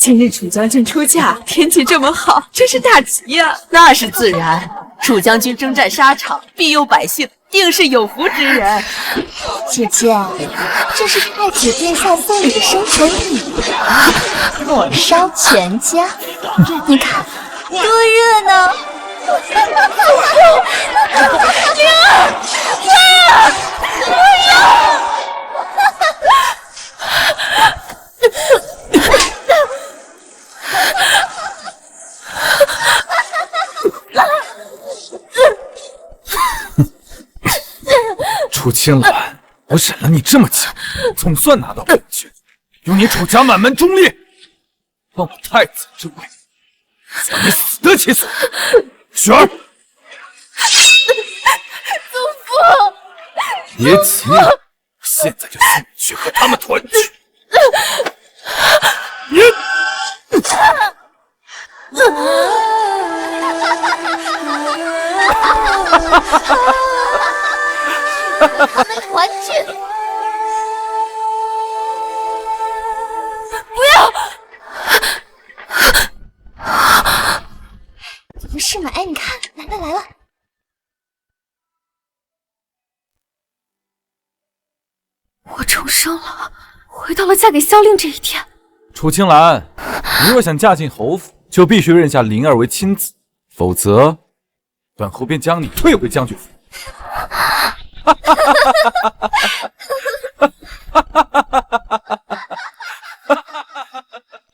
今日楚将军出嫁，天气这么好，真是大吉呀！那是自然，楚将军征战沙场，庇佑百姓，定是有福之人。姐姐，这是太子殿下送你的生辰礼物，火烧全家，你看多热闹！灵儿，不要！楚青兰，我忍了你这么久，总算拿到我的决，用你楚家满门忠烈，帮我太子之位，叫你死得其所。雪儿，祖父，别急，现在就送你去和他们团聚。你。他们团聚，不要！不是嘛？哎，你看，来了来了！我重生了，回到了嫁给萧令这一天。楚青兰，你若想嫁进侯府，就必须认下灵儿为亲子，否则本侯便将你退回将军府。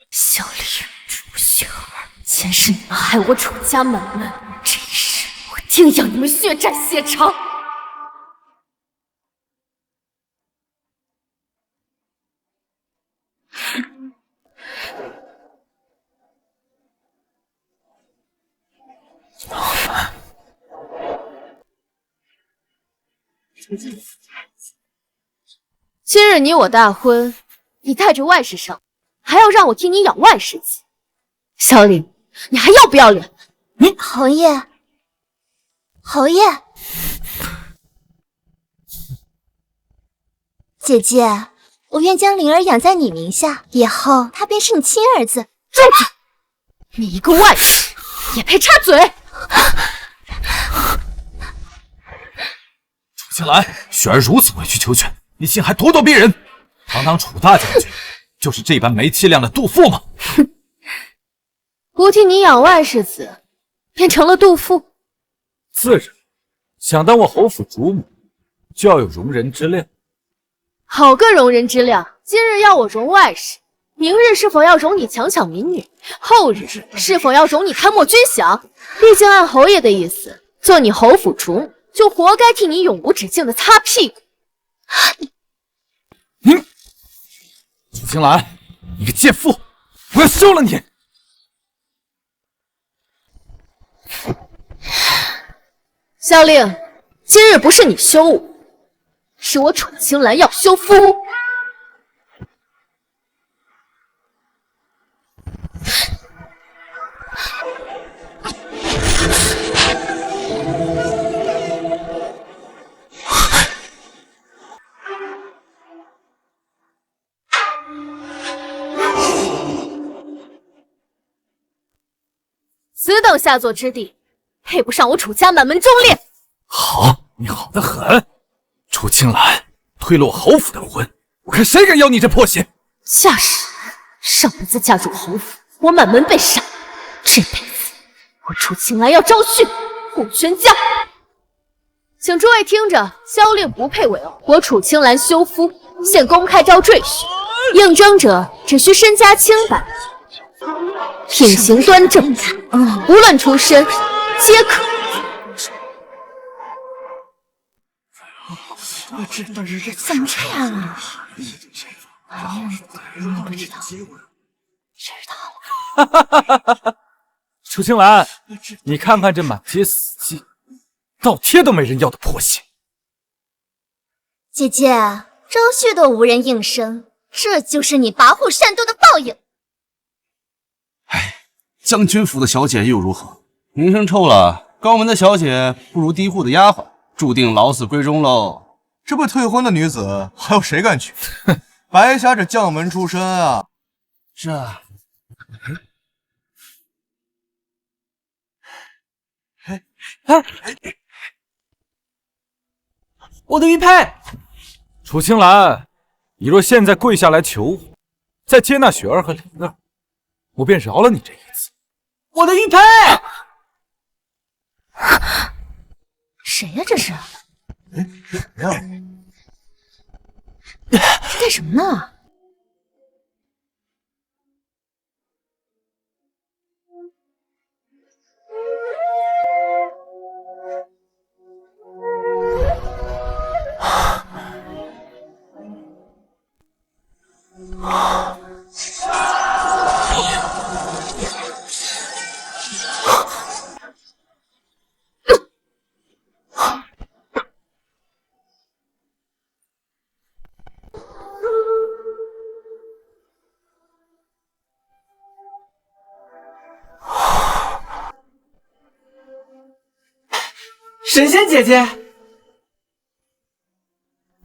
萧令、楚星儿，前世你们害我楚家满门，这一世我定要你们血债血偿！今日你我大婚，你带着外室上，还要让我替你养外室妻。萧令，你还要不要脸？侯爷，侯爷，姐姐，我愿将灵儿养在你名下，以后她便是你亲儿子。住嘴！你一个外室也配插嘴？楚青兰，雪儿如此委曲求全，你竟还咄咄逼人！堂堂楚大将军，就是这般没气量的杜甫吗？不替你养外室子，变成了杜甫。自然，想当我侯府主母，就要有容人之量。好个容人之量！今日要我容外室，明日是否要容你强抢民女？后日是否要容你贪墨军饷？毕竟按侯爷的意思，做你侯府主母，就活该替你永无止境的擦屁股。楚青兰，你个贱妇，我要休了你！萧令，今日不是你休我，是我楚青兰要休夫。此等下作之地，配不上我楚家满门忠烈。好，你好得很。楚青兰推了我侯府的婚，我看谁敢要你这破鞋！嫁时上辈子嫁入侯府，我满门被杀；这辈子我楚青兰要招婿护全家。请诸位听着，萧令不配为偶，我楚青兰休夫，现公开招赘婿，应征者只需身家清白，品行端正，无论出身皆可。怎么这样啊？不知道，知道了。楚青兰，你看看这满街死妓，倒贴都没人要的破鞋。姐姐，招婿都无人应声，这就是你跋扈擅斗的报应。唉，将军府的小姐又如何？名声臭了，高门的小姐不如低户的丫鬟，注定老死闺中喽。这不退婚的女子，还有谁敢娶？白瞎这将门出身啊！我的玉佩！楚青兰，你若现在跪下来求我，再接纳雪儿和灵儿，我便饶了你这一次。我的玉佩！谁呀？这是？谁呀？是干什么呢？神仙姐姐，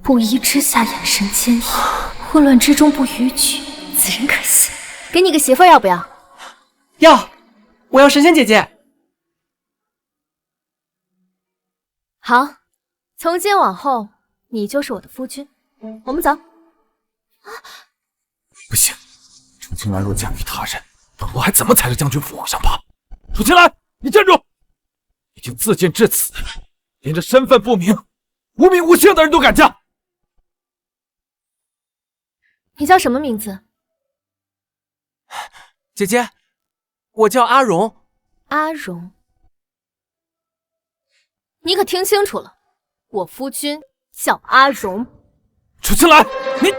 不疑之下眼神坚毅，混乱之中不逾矩，此人可信。给你个媳妇儿要不要？要，我要神仙姐姐。好，从今往后你就是我的夫君。我们走。不行，楚青兰若嫁给他人，本王还怎么踩着将军府往上爬？楚青兰，你站住！已经自尽至此，连这身份不明、无名无姓的人都敢嫁。你叫什么名字？姐姐，我叫阿荣。阿荣。你可听清楚了，我夫君叫阿荣。楚青兰，你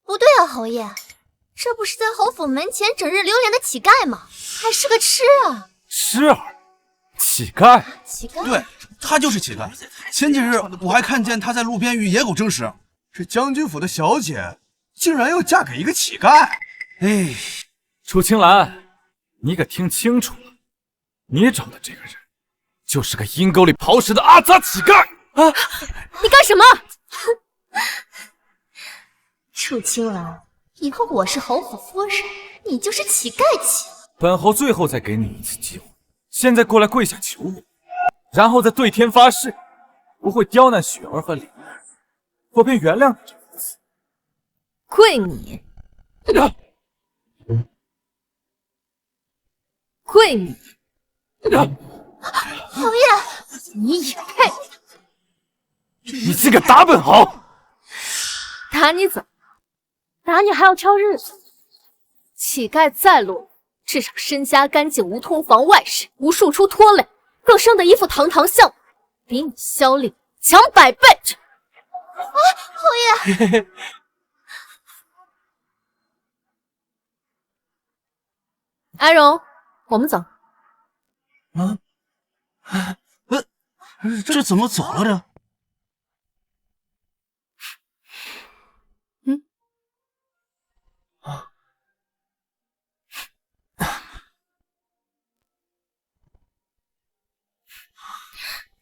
不对啊，侯爷，这不是在侯府门前整日流连的乞丐吗？还是个痴啊！痴儿，乞丐。乞丐？对，他就是乞丐。前几日我还看见他在路边与野狗争食。这将军府的小姐竟然要嫁给一个乞丐！哎，楚青兰，你可听清楚了，你找的这个人就是个阴沟里刨食的阿杂乞丐啊！你干什么？楚青兰，以后我是侯府夫人，你就是乞丐妻了。本侯最后再给你一次机会，现在过来跪下求我，然后再对天发誓，不会刁难雪儿和灵儿，我便原谅你这一次。跪你！跪你！侯爷，你也配？你竟敢打本侯！打你怎么了？打你还要挑日子？乞丐再落，至少身家干净，无通房外事，无庶出拖累，更生得一副堂堂相，比你萧令强100倍。侯爷，阿荣，我们走。这怎么走了这？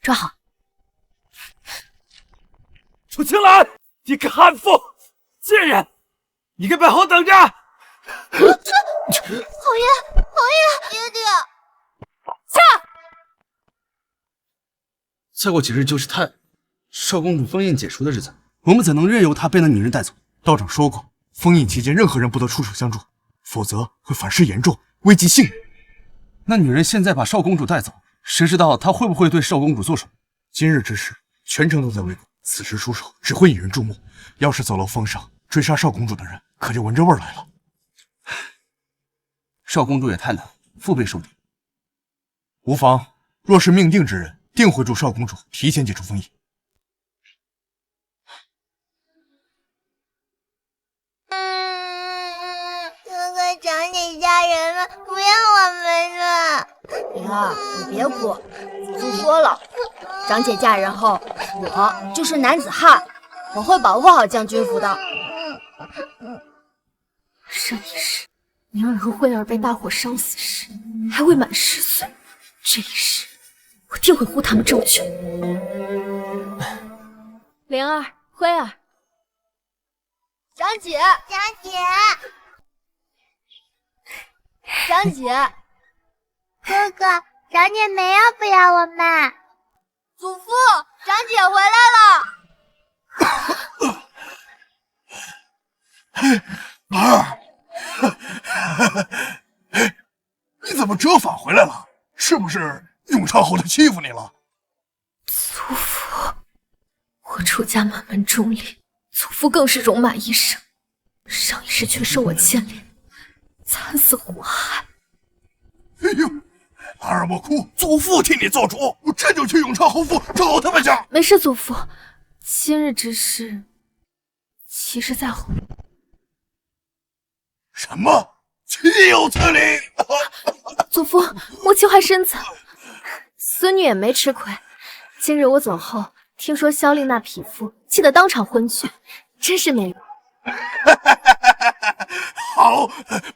抓好！楚青兰，你个悍妇、贱人，你给本侯等着！侯爷，爹爹，再过几日就是少公主封印解除的日子，我们怎能任由她被那女人带走？道长说过，封印期间任何人不得出手相助，否则会反噬严重，危及性命。那女人现在把少公主带走，谁知道她会不会对少公主做什么？今日之事，全城都在围攻，此时出手只会引人注目。要是走漏风声，追杀少公主的人可就闻着味儿来了。少公主也太难，腹背受敌。无妨，若是命定之人，定会助少公主提前解除封印。哥哥长姐嫁人了，不要我们了。灵儿，你别哭，祖父说了，长姐嫁人后，我就是男子汉，我会保护好将军府的。上一世，宁儿和慧儿被大火烧死时，还未满10岁。这一世，我定会护他们周全。灵儿、慧儿，长姐，长姐，哥哥，长姐没要不要我们？祖父，长姐回来了。儿，你怎么折返回来了？是不是永昌侯他欺负你了？祖父，我出家满门忠烈，祖父更是戎马一生，上一世却受我牵连，惨死火海。哎呦，儿莫哭，祖父替你做主，我这就去永昌侯府找他们去。没事，祖父，今日之事，其实在后。什么？岂有此理！祖父，母亲怀身子，孙女也没吃亏。今日我走后，听说萧令那匹夫气得当场昏厥，真是没用。好，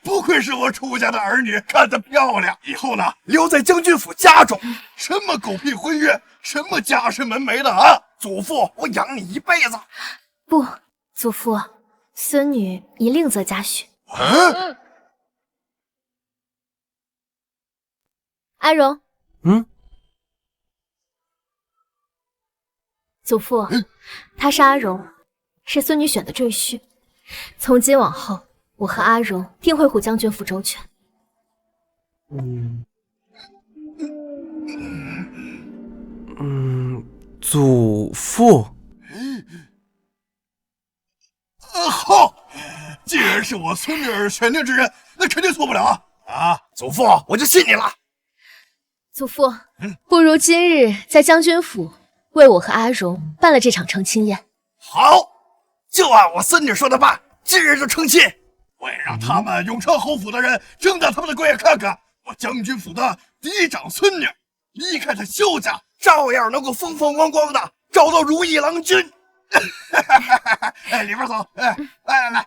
不愧是我出家的儿女，看得漂亮。以后呢，留在将军府家中，什么狗屁婚约，什么家世门楣的啊！祖父，我养你一辈子。不，祖父，孙女已另择家婿。阿荣，祖父，他是阿荣，是孙女选的赘婿。从今往后，我和阿荣定会护将军府周全。祖父。好，既然是我孙女儿选定之人，那肯定错不了啊！啊，祖父，我就信你了。祖父，不如今日在将军府为我和阿荣办了这场成亲宴。好，就按我孙女说的办，今日就成亲。我也让他们永昌侯府的人睁大他们的鬼眼看看，我将军府的嫡长孙女，离开他萧家，照样能够风风光光的找到如意郎君。哎，里边走，哎，来。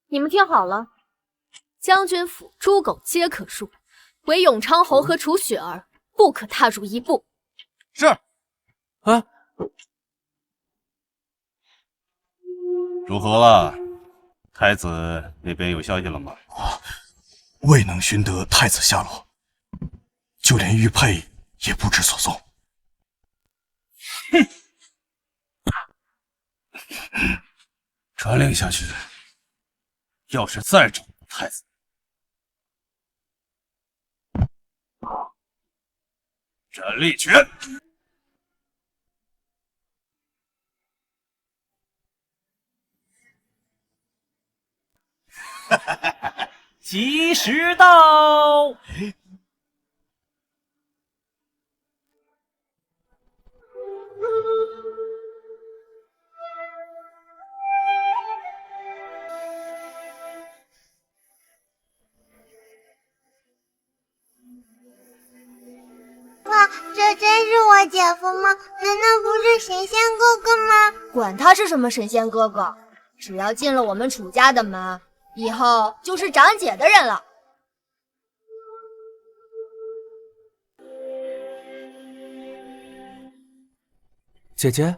你们听好了，将军府猪狗皆可入，唯永昌侯和楚雪儿不可踏入一步。是。啊？如何了？太子那边有消息了吗？未能寻得太子下落，就连玉佩也不知所踪。哼！传令下去，要是再找太子，斩立决。吉时到！哇，这真是我姐夫吗？难道不是神仙哥哥吗？管他是什么神仙哥哥，只要进了我们楚家的门，以后就是长姐的人了。姐姐，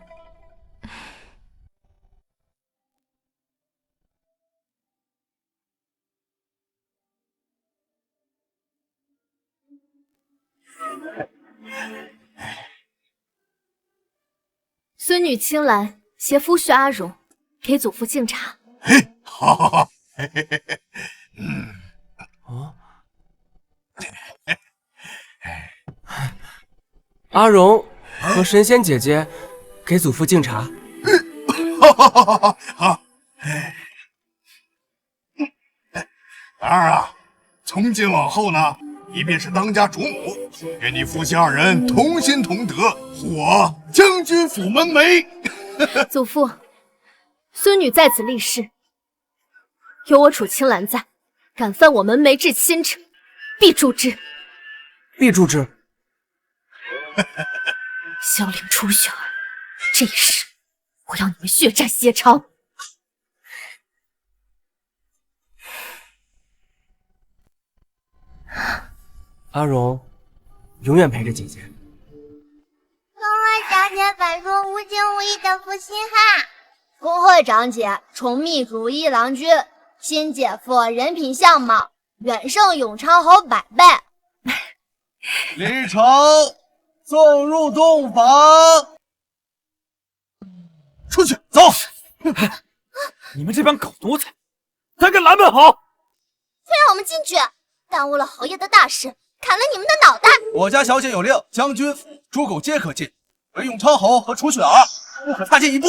孙女青兰携夫婿阿荣给祖父敬茶。嘿，好，阿荣和神仙姐姐给祖父敬茶。好，儿啊，从今往后呢，你便是当家主母，愿你夫妻二人同心同德，护我将军府门楣。祖父，孙女在此立誓，有我楚青兰在，敢犯我门楣至亲者，必诛之。必诛之。萧令楚雪儿，这一世我要你们血债血偿。阿荣永远陪着姐姐。从来长姐反说无情无义的负心汉。恭贺长姐宠密如意郎君，新姐夫人品相貌远胜永昌侯100倍。李成送入洞房，出去走！你们这帮狗奴才，胆敢拦门侯！非让我们进去，耽误了侯爷的大事，砍了你们的脑袋！我家小姐有令，将军府诸狗皆可进，唯永昌侯和楚雪儿不可踏进一步。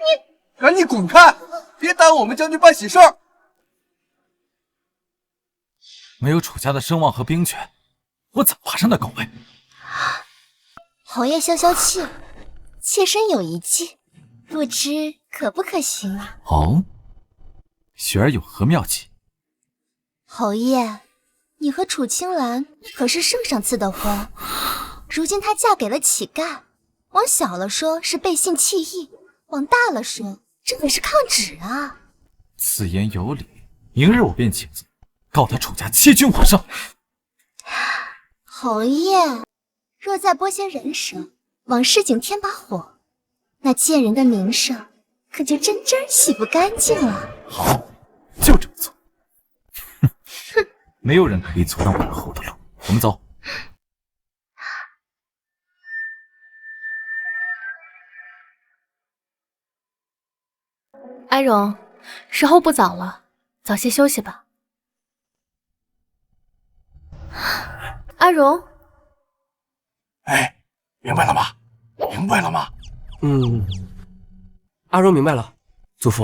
你赶紧滚开，别耽误我们将军办喜事儿。没有楚家的声望和兵权，我怎么爬上那高位？侯爷消消气，妾身有一计，不知可不可行啊？哦，雪儿有何妙计？侯爷，你和楚青兰可是圣上赐的婚，如今她嫁给了乞丐，往小了说是背信弃义，往大了说这可是抗旨啊！此言有理，明日我便请罪，告他楚家欺君罔上。侯爷，若再拨些人手，往市井添把火，那贱人的名声可就真洗不干净了。好，就这么做。哼，没有人可以阻挡本侯的路。我们走。阿荣，时候不早了，早些休息吧。阿荣，哎，明白了吗？明白了吗？阿荣明白了，祖父。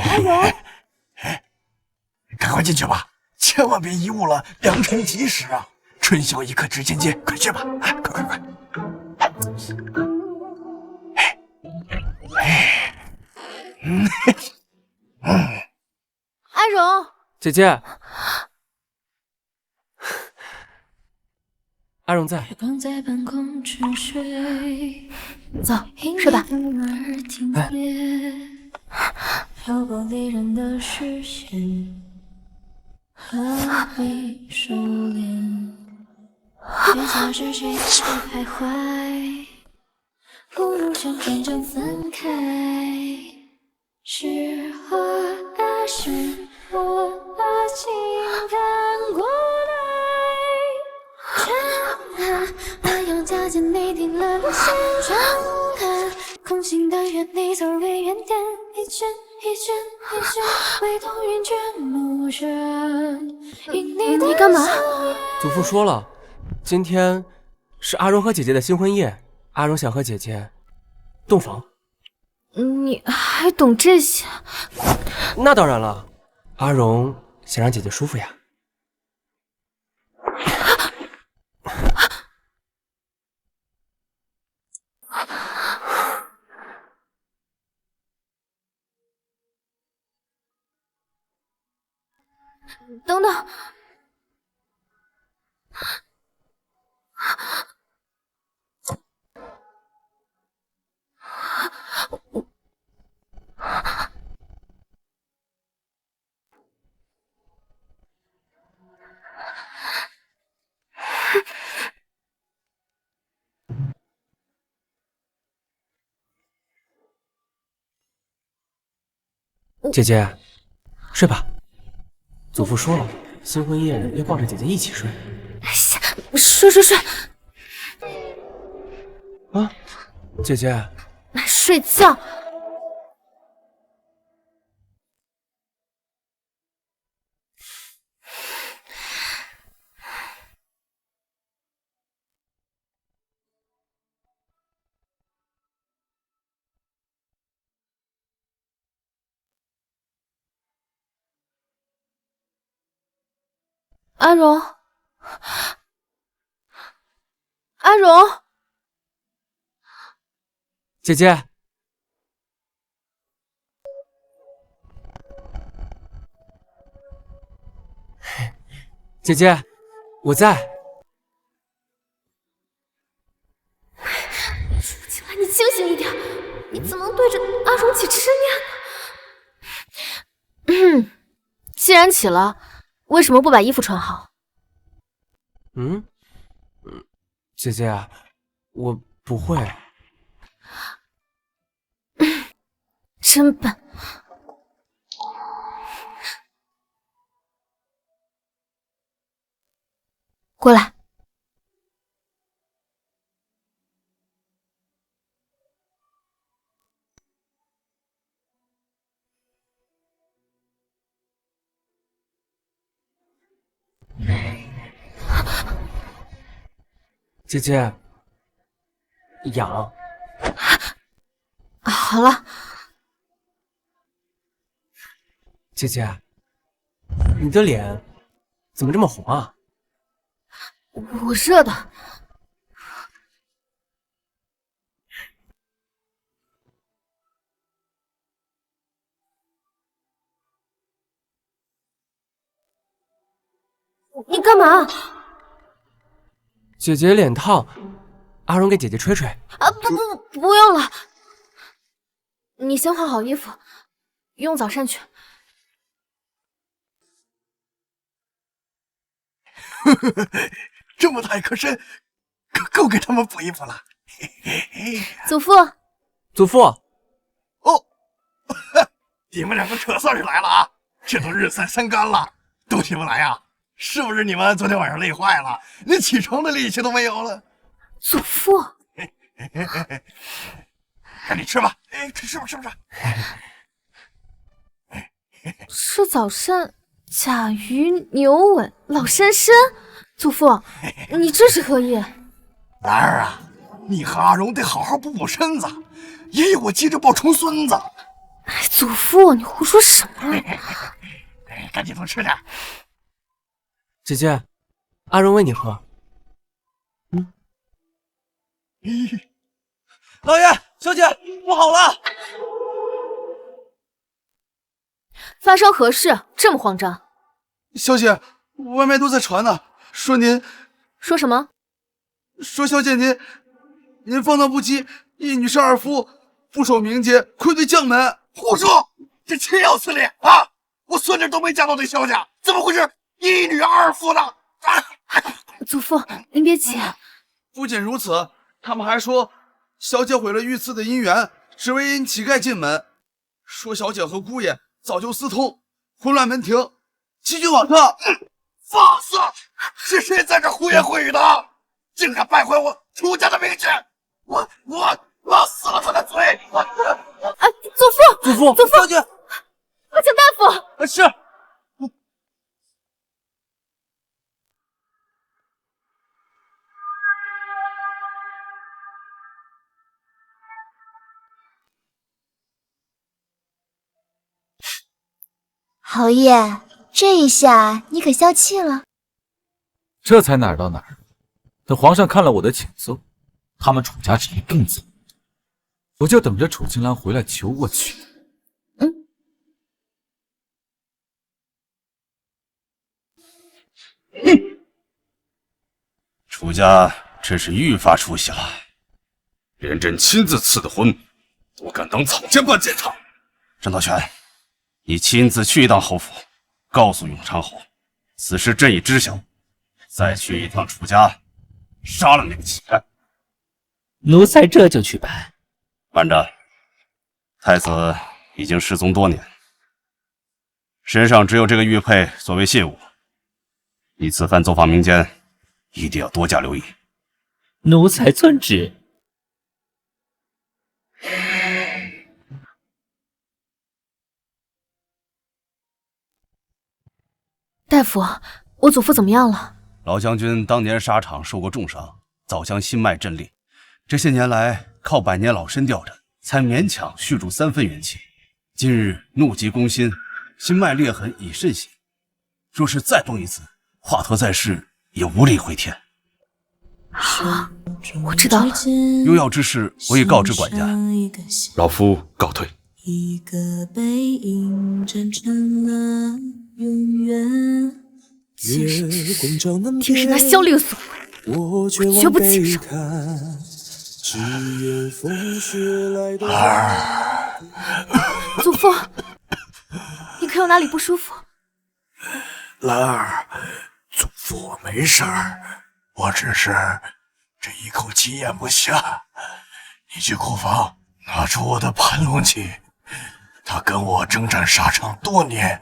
赶快进去吧，千万别贻误了良辰吉时啊！春宵一刻值千金，快去吧！哎，快！阿荣，姐姐，阿荣在。走，睡吧。飘过离人的视线，何必收敛？谁家是谁的徘徊？不如就真正分开。是花啊，是我把情感过来。转啊，暖阳加减你停了路线，转啊，空心的原地走回原点，一圈一圈一圈，回头圆圈目人。你干嘛？祖父说了，今天是阿荣和姐姐的新婚夜，阿荣想和姐姐洞房。你还懂这些？那当然了，阿荣想让姐姐舒服呀。等等，姐姐，睡吧。祖父说了，新婚夜要抱着姐姐一起睡。睡啊，姐姐，睡觉。阿荣，阿荣，姐姐，姐姐，我在。青兰，你清醒一点，你怎么能对着阿荣起痴念呢？既然起了，为什么不把衣服穿好？姐姐，我不会。真笨。过来。姐姐，痒。好了，姐姐，你的脸怎么这么红啊？我热的。你干嘛？姐姐脸烫，阿荣给姐姐吹吹。啊，不用了，你先换好衣服，用早膳去。这么大一颗参，够给他们补衣服了。祖父，祖父，哦，你们两个可算是来了啊！这都日晒三竿了，都起不来呀？是不是你们昨天晚上累坏了，连起床的力气都没有了？祖父，赶紧吃吧，吃吧，吃吧。吃早膳，甲鱼、牛尾、老参参。祖父，你这是何意？兰儿啊，你和阿荣得好好补补身子，爷爷我急着抱重孙子。祖父，你胡说什么？赶紧多吃点。姐姐，阿荣喂你喝。老爷，小姐不好了！发生何事？这么慌张？小姐，外面都在传呢，说您说什么？说小姐您放荡不羁，一女侍二夫，不守名节，愧对将门。胡说！这岂有此理啊！我孙女都没嫁到这萧家，怎么会是一女二夫呢？祖父，您别急。不仅如此，他们还说小姐毁了御赐的姻缘，只为引乞丐进门，说小姐和姑爷早就私通，混乱门庭，欺君罔上。放肆！是谁在这胡言胡语的？竟敢败坏我楚家的名节！我撕了他的嘴！祖父，小姐，快请大夫。是。侯爷，这一下你可消气了。这才哪儿到哪儿？等皇上看了我的请奏，他们楚家只会更走，我就等着楚青兰回来求我去。楚家真是愈发出息了，连朕亲自赐的婚，都敢当草菅般践踏。郑道全，你亲自去一趟侯府，告诉永昌侯，此事朕已知晓，再去一趟楚家，杀了那个乞丐。奴才这就去办。慢着，太子已经失踪多年，身上只有这个玉佩作为信物，你此番走访民间，一定要多加留意。奴才遵旨。大夫，我祖父怎么样了？老将军当年沙场受过重伤，早将心脉震裂，这些年来靠百年老参吊着，才勉强续住3分元气。今日怒急攻心，心脉裂痕已甚险，若是再崩一次，华佗在世也无力回天。好，我知道了。用药之事我已告知管家，老夫告退。一个背影站成了永远。今日那萧令所为，我绝不轻饶。祖父，你可有哪里不舒服？兰儿，祖父我没事儿，我只是这一口气咽不下。你去库房拿出我的盘龙旗，他跟我征战沙场多年，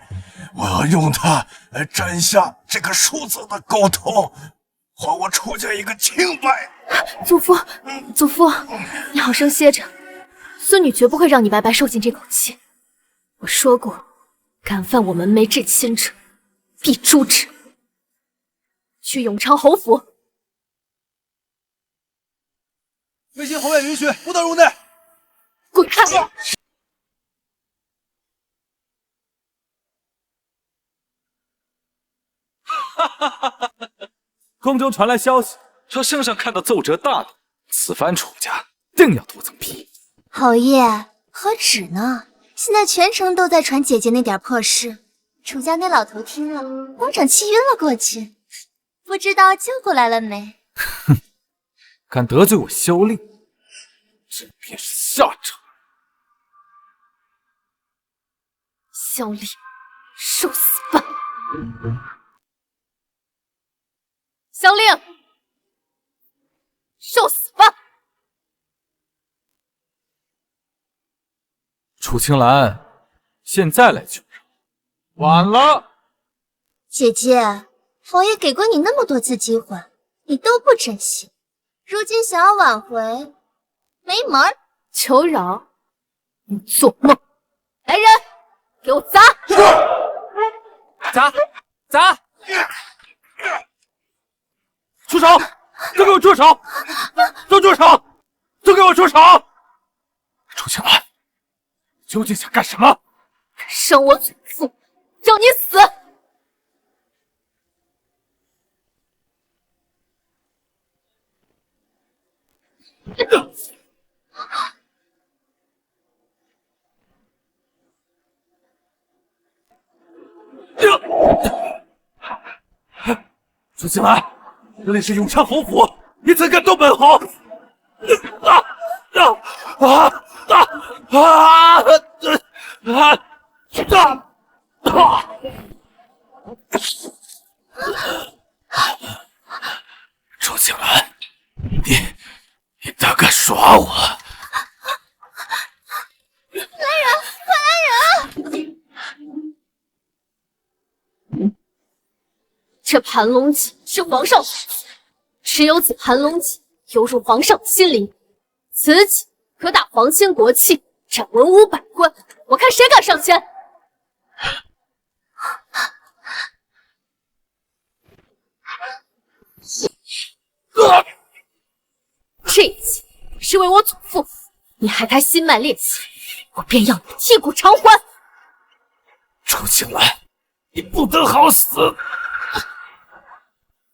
我要用它来斩下这个庶子的狗头，还我楚家一个清白。祖父，祖父，你好生歇着，孙女绝不会让你白白受尽这口气。我说过，敢犯我门楣至亲者，必诛之。去永昌侯府。微信侯爷允许，不得入内。滚开！宫中传来消息，说圣上看到奏折大怒，此番楚家定要多增批。侯爷，何止呢？现在全城都在传姐姐那点破事，楚家那老头听了，当场气晕了过去。不知道救过来了没？哼，敢得罪我萧令，这便是下场。萧令，受死吧！萧令，受死吧！楚青兰，现在来求饶，晚了。姐姐，侯爷给过你那么多次机会，你都不珍惜，如今想要挽回，没门儿！求饶？你做梦！来人，给我砸！砸！住手！都给我住手！都住手！都给我住手！楚青兰，究竟想干什么？敢伤我祖父，让你死！楚青兰，这里是永昌侯府，你怎敢动本侯？楚青兰，你胆敢耍我？来人，快来人！这盘龙戟是皇上所赐，持有此盘龙戟，犹如皇上亲临。此戟可打皇亲国戚，斩文武百官，我看谁敢上前！这戟是为我祖父，你害他心脉裂血，我便要你剔骨偿还。楚青兰，你不得好死！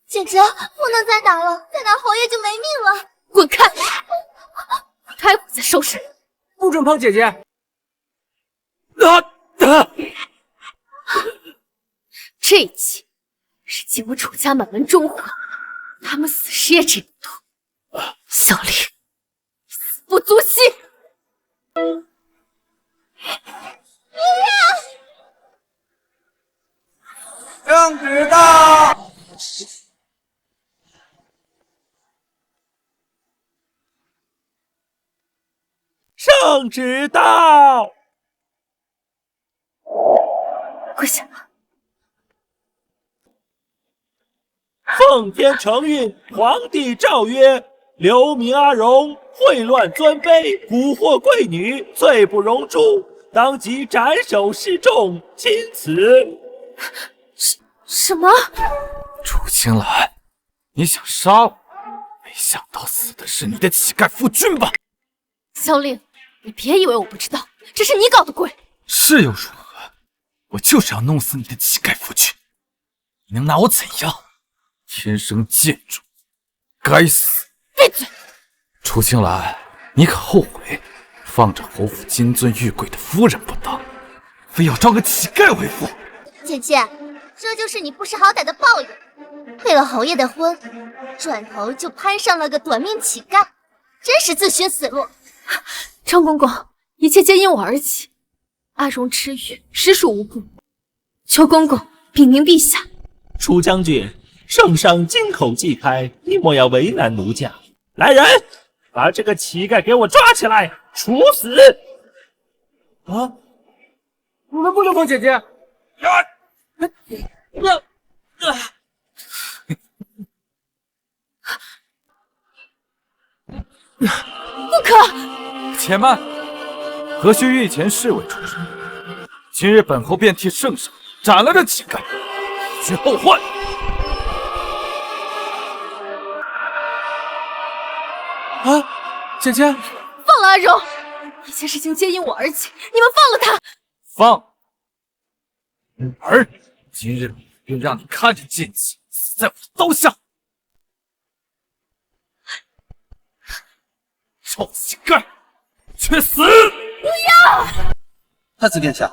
姐姐，不能再打了，再打侯爷就没命了。滚开！待会再收拾。不准碰姐姐！这戟是借我楚家满门忠魂，他们死时也只能夺。萧令，死不足惜！圣旨到！圣旨到！跪下！奉天承运，皇帝诏曰：刘明阿荣秽乱尊卑，蛊惑贵女，罪不容诛，当即斩首示众，钦此。什么？楚青兰，你想杀我？没想到死的是你的乞丐夫君吧？萧令，你别以为我不知道，这是你搞的鬼。是又如何？我就是要弄死你的乞丐夫君，你能拿我怎样？天生贱种，该死！闭嘴！楚青兰，你可后悔放着侯府金尊玉贵的夫人不当，非要招个乞丐为妇？姐姐，这就是你不识好歹的报应。退了侯爷的婚，转头就攀上了个短命乞丐，真是自寻死路。张公公，一切皆因我而起。阿荣痴语，实属无故，求公公禀明陛下。楚将军，圣上金口既开，你莫要为难奴家。来人，把这个乞丐给我抓起来，处死！啊！你们不能碰姐姐！不可！且慢，何须御前侍卫出声。今日本侯便替圣上斩了这乞丐，以绝后患。啊，姐姐，放了阿荣！一切事情皆因我而起，你们放了他！放女儿，今日便让你看着剑气死在我的刀下！臭乞丐，去死！不要！太子殿下，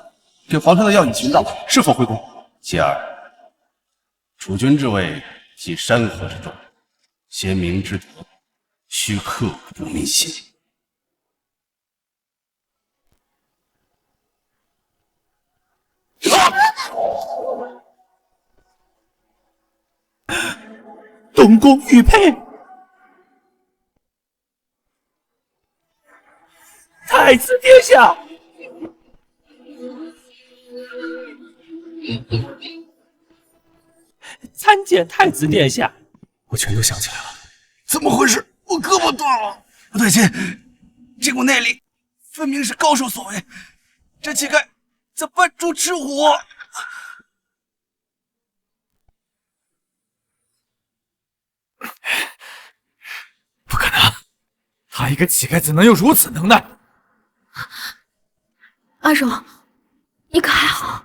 给皇上的药已寻到，是否回宫？妻儿，储君之位系山河之重，先明之德，须刻骨铭心。东宫玉佩，太子殿下，参见太子殿下。我全都想起来了，怎么回事？我胳膊断了！不对劲，这股内力分明是高手所为，这乞丐在扮猪吃虎。不可能，他一个乞丐怎能有如此能耐？阿荣，你可还好？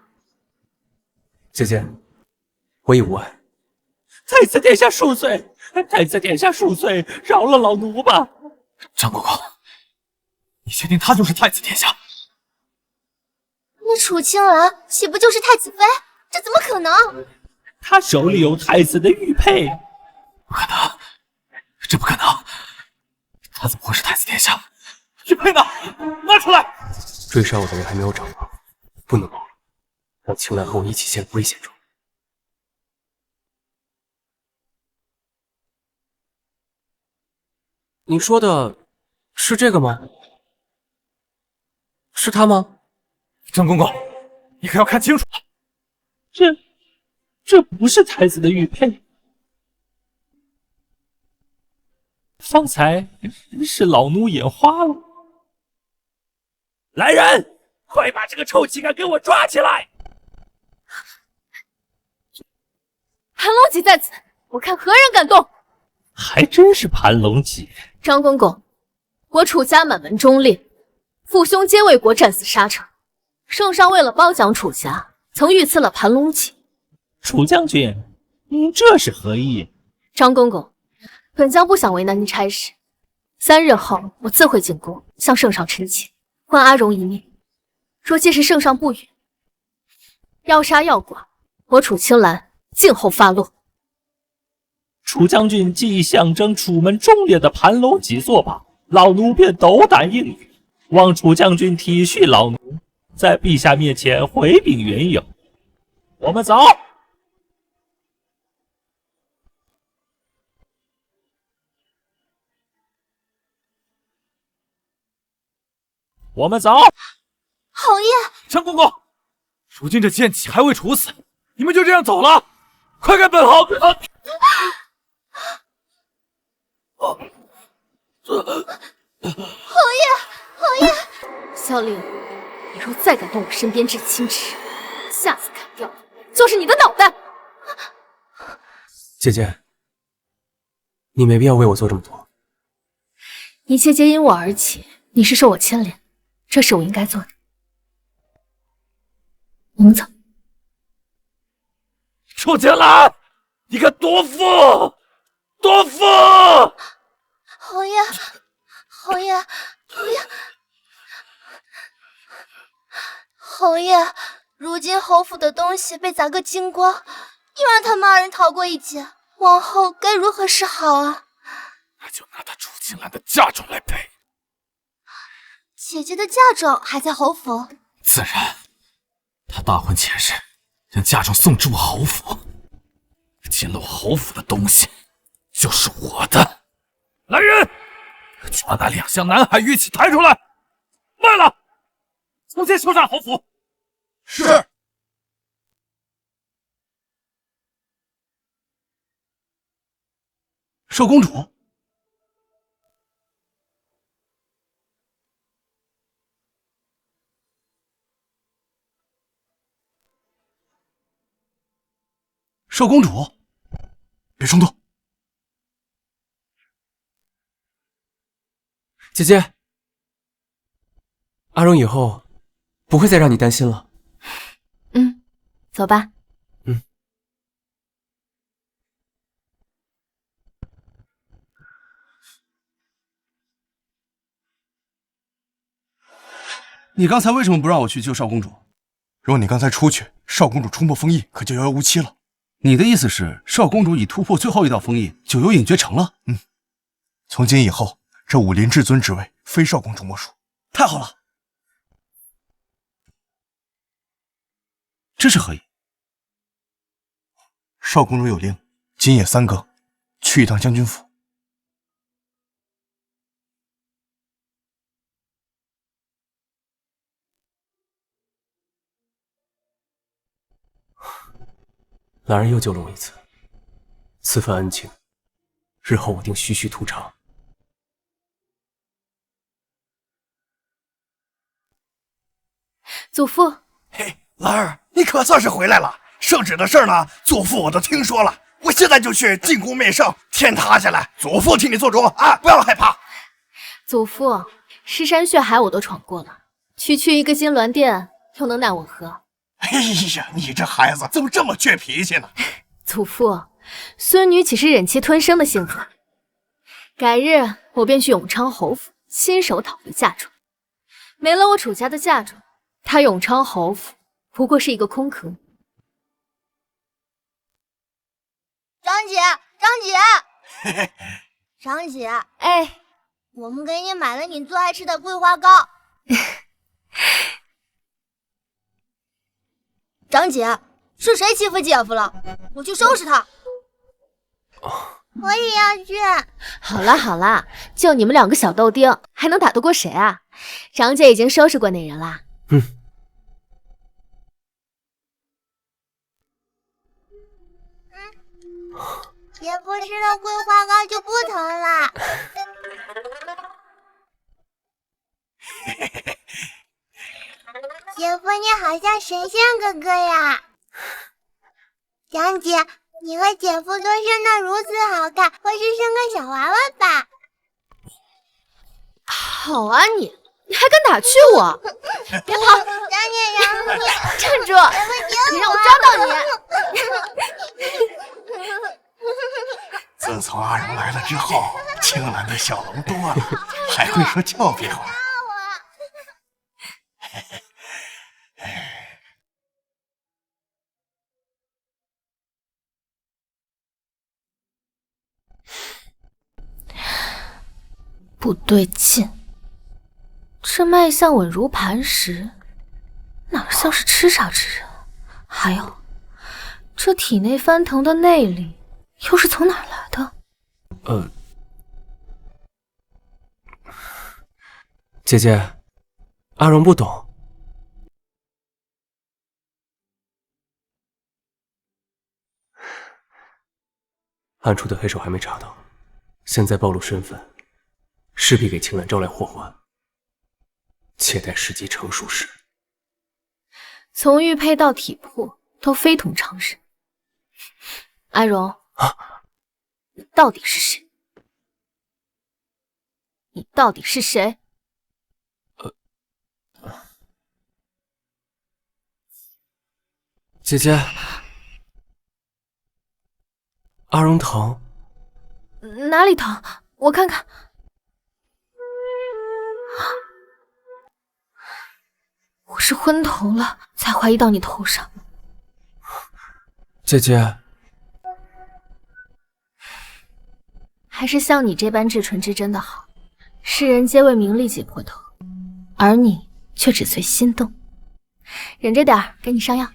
姐姐，我已无碍。太子殿下恕罪，太子殿下恕罪，饶了老奴吧。张公公，你确定他就是太子殿下？那楚青兰岂不就是太子妃？这怎么可能？他手里有太子的玉佩。不可能，这不可能！他怎么会是太子殿下？玉佩呢？拿出来！追杀我的人还没有找到，不能跑了，让青兰和我一起陷入危险中。你说的是这个吗？是他吗？张公公，你可要看清楚了。这不是太子的玉佩，方才是老奴眼花了。来人，快把这个臭乞丐给我抓起来！盘龙脊在此，我看何人敢动！还真是盘龙脊。张公公，我楚家满门忠烈，父兄皆为国战死沙场。圣上为了褒奖楚家，曾御赐了盘龙脊。楚将军，你这是何意？张公公，本将不想为难您差事。3日后，我自会进宫向圣上陈情，还阿荣一命。若届时圣上不允，要杀要剐，我楚青兰静候发落。楚将军既象征楚门忠烈的盘龙脊作罢，老奴便斗胆应允，望楚将军体恤老奴，在陛下面前回禀缘由。我们走。我们走。侯爷，张公公，如今这奸乞还未处死，你们就这样走了？快给本侯！侯爷，萧令，你若再敢动我身边这青池，下次砍掉的就是你的脑袋！姐姐，你没必要为我做这么多。一切皆因我而起，你是受我牵连，这是我应该做的。我们走。楚青兰，你个毒妇！毒妇！侯爷，侯爷，侯爷，如今侯府的东西被砸个精光，又让他们2人逃过一劫，往后该如何是好啊？那就拿他楚青兰的嫁妆来赔。姐姐的嫁妆还在侯府？自然，他大婚前日将嫁妆送至我侯府，进了我侯府的东西就是我的。来人，去把那2箱南海玉器抬出来，卖了，从前修缮侯府。是。少公主，少公主，别冲动。姐姐，阿荣以后不会再让你担心了。走吧。你刚才为什么不让我去救少公主？如果你刚才出去，少公主冲破封印，可就遥遥无期了。你的意思是，少公主已突破最后一道封印，九幽影绝城了？从今以后，这武林至尊之位非少公主莫属。太好了！这是何意？少公主有令，今夜3更，去一趟将军府。兰儿又救了我一次，此番恩情，日后我定徐徐图长。祖父，嘿，兰儿，你可算是回来了。圣旨的事儿呢，祖父我都听说了。我现在就去进宫面圣，天塌下来，祖父替你做主啊！不要害怕。祖父，尸山血海我都闯过了，区区一个金銮殿又能奈我何？哎呀，你这孩子怎么这么倔脾气呢？祖父，孙女岂是忍气吞声的性子？改日我便去永昌侯府亲手讨回嫁妆。没了我楚家的嫁妆，他永昌侯府不过是一个空壳。张姐，张姐，张姐，哎，我们给你买了你最爱吃的桂花糕。张姐，是谁欺负姐夫了？我去收拾他。我也要去。好啦好啦，就你们2个小豆丁，还能打得过谁啊？张姐已经收拾过那人啦。姐夫吃了桂花糕就不疼了。姐夫，你好像神仙哥哥呀！张姐，你和姐夫都生得如此好看，或是生个小娃娃吧？好啊你还敢打趣我？别跑！张姐，让你站住！你让我抓到你！自从阿荣来了之后，青兰的笑容多了，还会说俏皮话。不对劲，这脉象稳如磐石，哪像是吃啥之人？还有，这体内翻腾的内力又是从哪儿来的？姐姐，阿荣不懂。暗处的黑手还没查到，现在暴露身份，势必给青兰招来祸患。且待时机成熟时。从玉佩到体魄都非同常人。阿荣，你到底是谁？你到底是谁？姐姐，阿荣疼。哪里疼？我看看。我是昏头了，才怀疑到你头上。姐姐，还是像你这般至纯至真的好，世人皆为名利挤破头，而你却只随心动。忍着点儿，给你上药。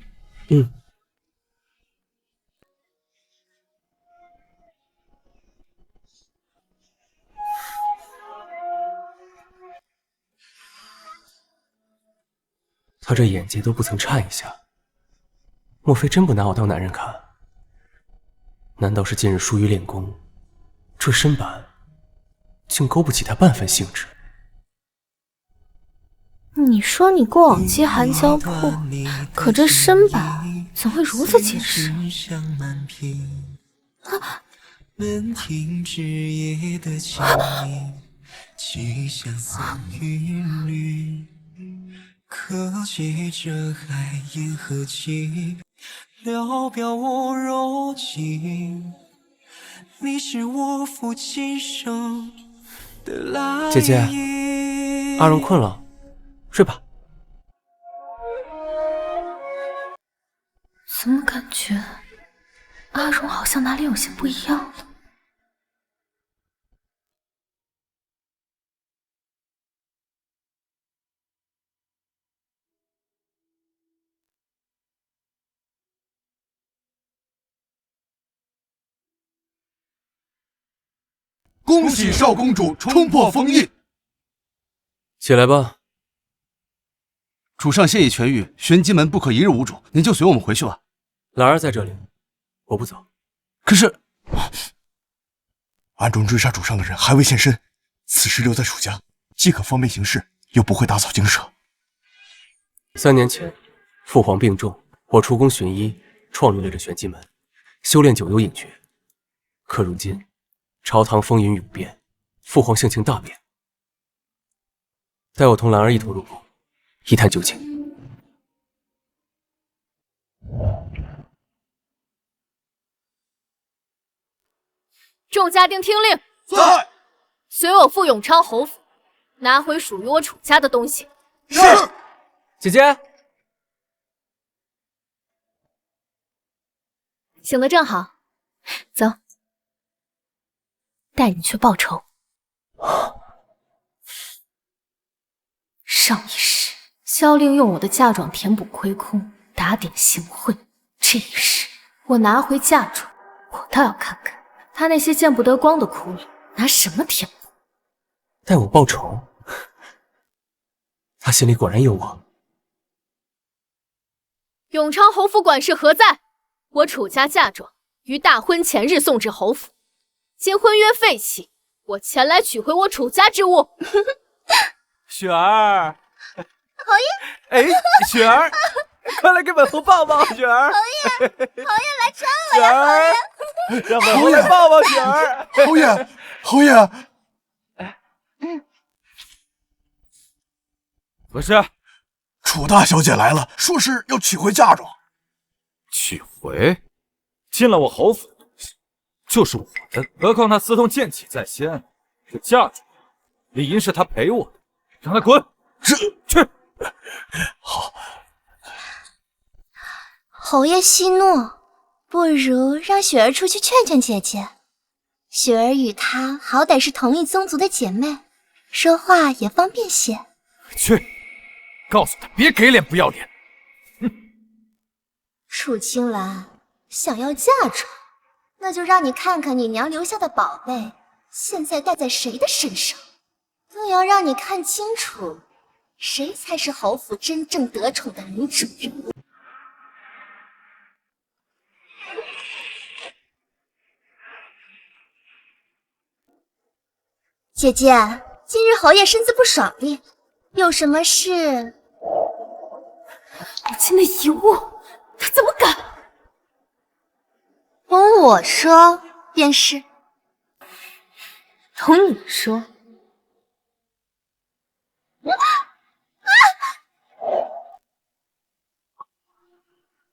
他这眼睫都不曾颤一下，莫非真不拿我当男人看？难道是近日疏于练功，这身板竟勾不起他半分兴致？你说你过往皆寒交迫，可这身板怎会如此结实？门庭之夜的清明，气象似云缕，可借这海烟和气，聊表我柔情。你是我负今生的来姐姐，阿荣困了，睡吧。怎么感觉阿荣好像哪里有些不一样了？恭喜少公主冲破封印！起来吧。主上现已痊愈，玄机门不可一日无主，您就随我们回去吧。兰儿在这里，我不走。可是，暗中追杀主上的人还未现身，此时留在楚家，既可方便行事，又不会打草惊蛇。3年前，父皇病重，我出宫寻医，创立了这玄机门，修炼久有隐诀。可如今，朝堂风云涌变，父皇性情大变。待我同兰儿一同入宫，一探究竟。众家丁听令，在。随我赴永昌侯府，拿回属于我楚家的东西。是。姐姐，醒得正好，走，带你去报仇。上一世，萧令用我的嫁妆填补亏空，打点行贿；这一世，我拿回嫁妆，我倒要看看他那些见不得光的窟窿拿什么填补。带我报仇？他心里果然有我。永昌侯府管事何在？我楚家嫁妆于大婚前日送至侯府，今婚约废弃，我前来取回我楚家之物。雪儿，侯爷，哎，雪儿，快来给本侯抱抱，雪儿。侯爷来抓我雪呀！儿，让本侯来抱抱雪儿。侯爷，侯爷，何事？楚大小姐来了，说是要取回嫁妆。取回？进了我侯府的东西就是我的，何况他私通剑气在先，这嫁妆理应是他赔我的，让他滚！这去。好。侯爷息怒，不如让雪儿出去劝劝姐姐。雪儿与她好歹是同一宗族的姐妹，说话也方便些。去，告诉他别给脸不要脸。楚青兰想要嫁妆，那就让你看看你娘留下的宝贝现在戴在谁的身上，更要让你看清楚谁才是侯府真正得宠的女主人。姐姐，今日侯爷身子不爽利，有什么事？母亲的遗物，他怎么敢？同我说便是。同你说。你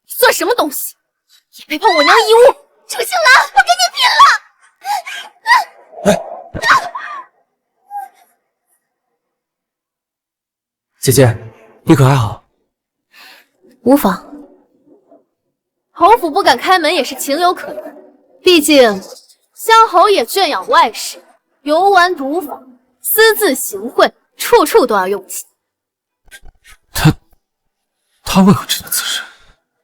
算什么东西？也背叛我娘遗物！楚青兰，我跟你拼了！姐姐，你可还好？无妨。侯府不敢开门也是情有可原，毕竟萧侯也圈养外室，游玩赌坊，私自行贿，处处都要用钱。他为何知道此事？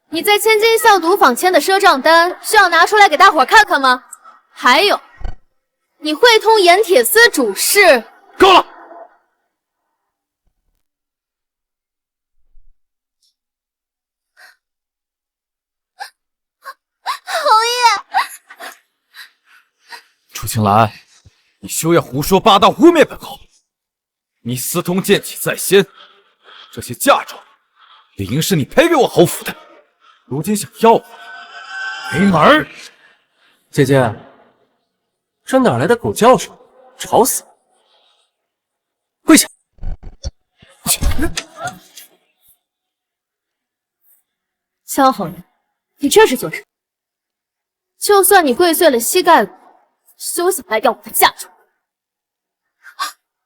你在千金笑赌坊签的赊账单，需要拿出来给大伙看看吗？还有，你会通盐铁司主事？够了！青兰，你休要胡说八道污蔑本侯！你私通剑戟在先，这些嫁妆理应是你赔给我侯府的，如今想要回，没门儿！姐姐，这哪来的狗叫声？吵死了！跪下！萧侯人，你这是做什么？就算你跪碎了膝盖骨，休想来要我的嫁妆！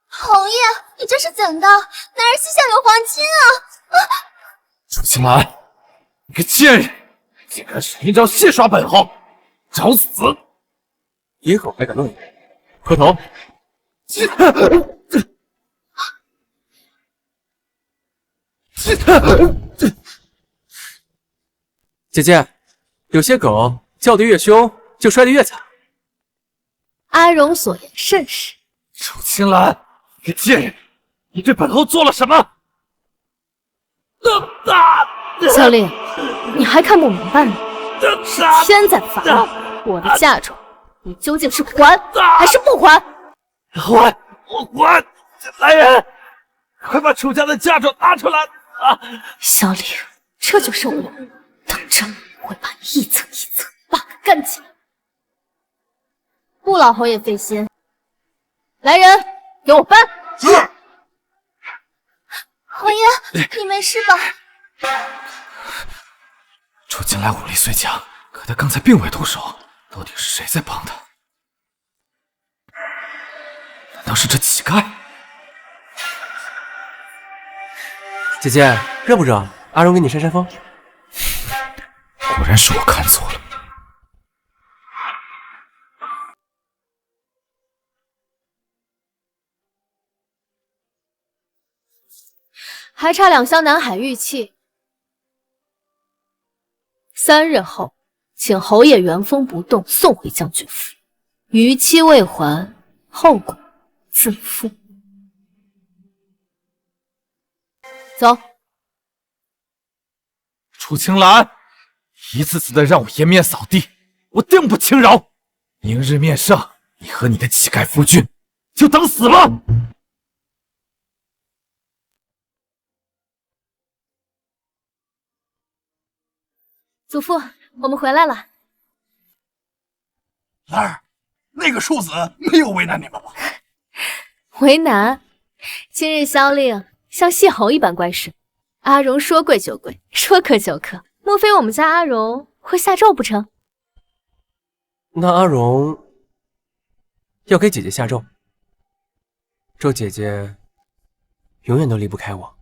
侯爷，你这是怎的？男儿膝下有黄金啊！楚青兰，你个贱人，竟敢使阴招戏耍本侯，找死！野狗还敢乱言，磕头！姐姐，有些狗叫得越凶，就摔得越惨。阿荣所言甚是。楚青兰，你个贱人，你对本侯做了什么？萧令，你还看不明白吗？是天在发怒，我的嫁妆，你究竟是还还是不还？还！我还！来人，快把楚家的嫁妆拿出来！啊！萧令，这就是我，等着我会把你一层一层扒个干净。顾老侯爷费心，来人，给我搬！是。侯爷，你没事吧？楚青兰武力虽强，可他刚才并未动手，到底是谁在帮他？难道是这乞丐？姐姐，热不热？阿荣给你扇扇风。果然是我看错了。还差2箱南海玉器，3日后，请侯爷原封不动送回将军府。逾期未还，后果自负。走。楚青兰，一次次的让我颜面扫地，我定不轻饶。明日面圣，你和你的乞丐夫君就等死吧！祖父，我们回来了。兰儿，那个庶子没有为难你们吧？为难？今日萧令像戏猴一般乖顺，阿荣说跪就跪，说磕就磕。莫非我们家阿荣会下咒不成？那阿荣要给姐姐下咒，咒姐姐永远都离不开我。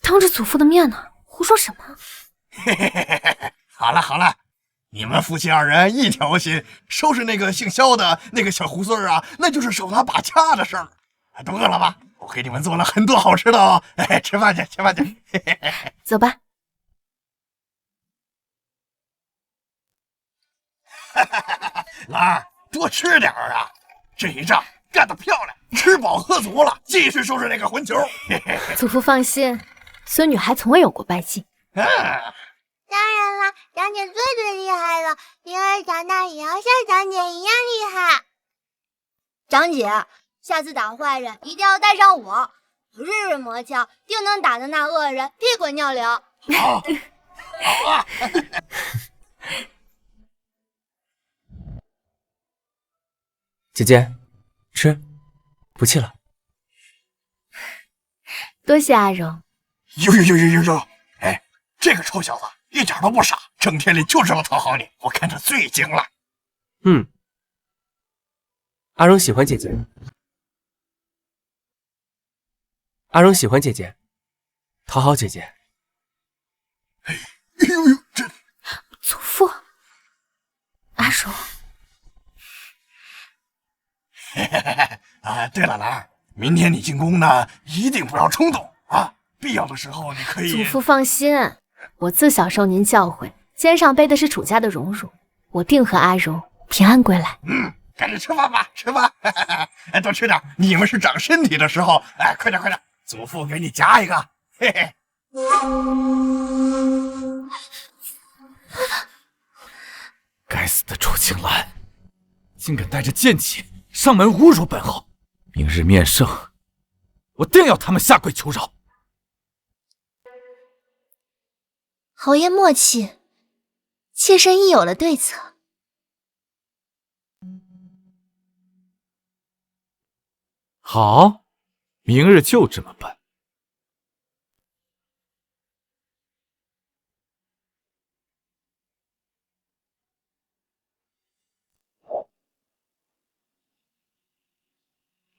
当着祖父的面呢，胡说什么？好了好了，你们夫妻2人一条心，收拾那个姓萧的那个小猢狲啊，那就是手拿把掐的事儿。都饿了吧？我给你们做了很多好吃的哦，吃饭去，吃饭去。走吧。兰儿，多吃点儿啊！这一仗干得漂亮，吃饱喝足了，继续收拾那个混球。祖父放心，孙女还从未有过败绩。当然了，长姐最厉害了，灵儿长大也要像长姐一样厉害。长姐，下次打坏人一定要带上我日日磨枪，定能打得那恶人屁滚尿流。好，好啊！姐姐，吃，不气了。多谢阿荣。呦！哎，这个臭小子一点都不傻，整天里就知道讨好你，我看他最精了。阿荣喜欢姐姐。阿荣喜欢姐姐，讨好姐姐。哎呦，这祖父，阿荣。啊，对了，兰儿，明天你进宫呢，一定不要冲动啊！必要的时候你可以。祖父放心，我自小受您教诲，肩上背的是楚家的荣辱，我定和阿荣平安归来。赶紧吃饭吧，吃饭！哎，多吃点，你们是长身体的时候。哎，快点，祖父给你夹一个。嘿嘿。该死的楚青兰，竟敢带着贱婢上门侮辱本侯！明日面圣，我定要他们下跪求饶。侯爷默契，妾身亦有了对策。好，明日就这么办。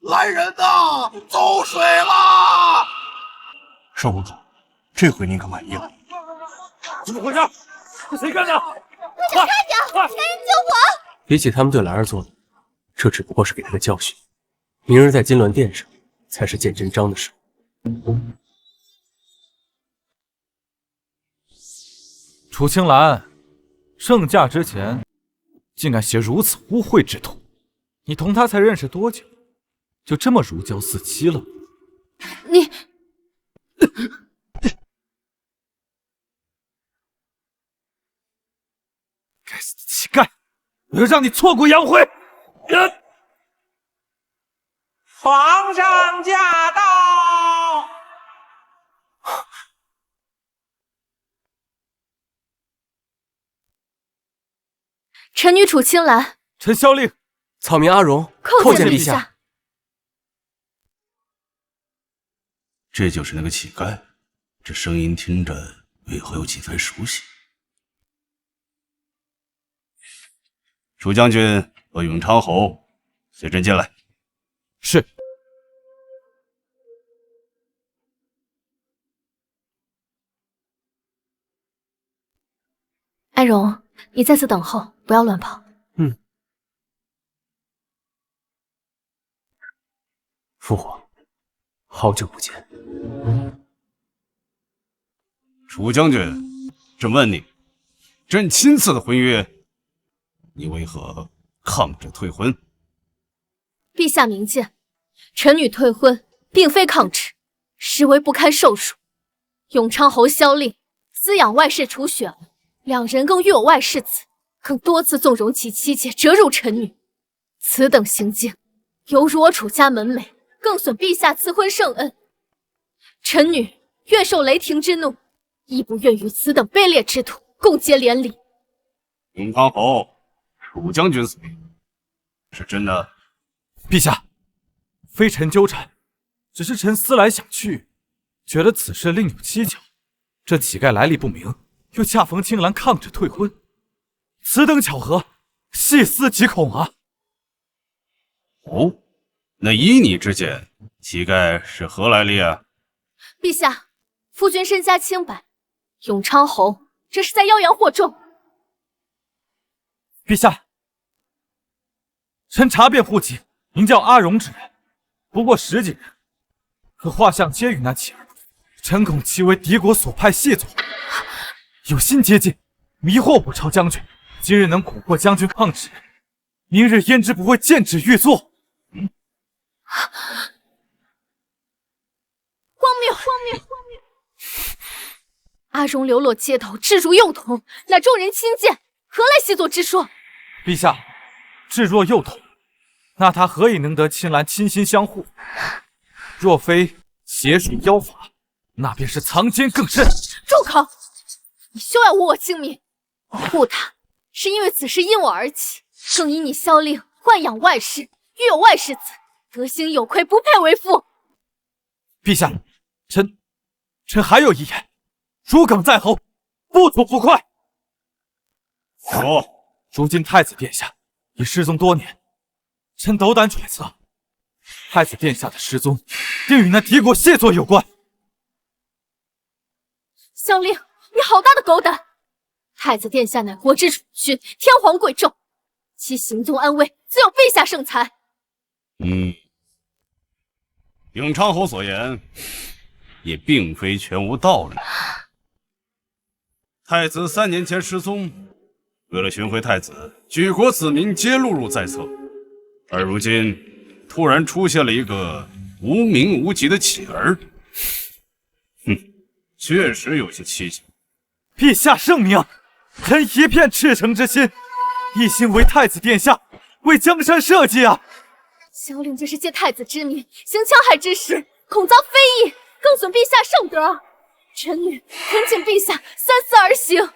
来人呐，走水啦！少公主，这回您可满意了？怎么回事？是谁干的？快点，来人救我！比起他们对兰儿做的，这只不过是给他的教训。明日在金銮殿上，才是见真章的时候。楚青兰，盛驾之前，竟敢写如此污秽之徒，你同他才认识多久？就这么如胶似漆了？你，该死的乞丐！我要让你错过杨辉！皇上驾到！臣女楚青兰，臣萧令，草民阿荣叩见陛下。这就是那个乞丐，这声音听着为何有几分熟悉？楚将军和永昌侯，随朕进来。是。安荣，你在此等候，不要乱跑。嗯。父皇，好久不见。楚将军，朕问你，朕亲赐的婚约，你为何抗旨退婚？陛下明鉴，臣女退婚并非抗旨，实为不堪受辱。永昌侯萧令滋养外室楚雪儿，两人更育有外室子，更多次纵容其妻妾折辱臣女，此等行径，犹如我楚家门楣，更损陛下赐婚圣恩。臣女愿受雷霆之怒，亦不愿与此等卑劣之徒共结连理。永昌侯，楚将军所言是真的？陛下，非臣纠缠，只是臣思来想去，觉得此事另有蹊跷。这乞丐来历不明，又恰逢青兰抗旨退婚，此等巧合，细思极恐啊！哦，那依你之见，乞丐是何来历啊？陛下，夫君身家清白，永昌侯这是在妖言惑众。陛下，臣查遍户籍，名叫阿荣之人，不过10几人，可画像皆与那乞儿，臣恐其为敌国所派细作，有心接近，迷惑我朝将军。今日能蛊惑将军抗旨，明日焉知不会见旨欲作？荒谬！阿荣流落街头，置如幼童，乃众人亲见，何来细作之说？陛下，置若幼童，那他何以能得青兰倾心相护？若非邪术妖法，那便是藏奸更甚。住口！你休要污我清明！护他是因为此事因我而起，更因你萧令豢养外室，育有外室子，德行有亏，不配为夫。陛下，臣还有一言，如鲠在喉，不吐不快。说。如今太子殿下已失踪多年，臣斗胆揣测，太子殿下的失踪定与那敌国谢作有关。萧令，你好大的狗胆！太子殿下乃国之储君，天皇贵胄，其行踪安危自有陛下圣裁。永昌侯所言也并非全无道理。太子3年前失踪，为了寻回太子，举国子民皆碌碌在侧，而如今突然出现了一个无名无籍的乞儿，确实有些蹊跷。陛下圣明，臣一片赤诚之心，一心为太子殿下，为江山社稷啊！萧令这是借太子之名行戕害之实，恐遭非议，更损陛下圣德。臣女恳请陛下三思而行。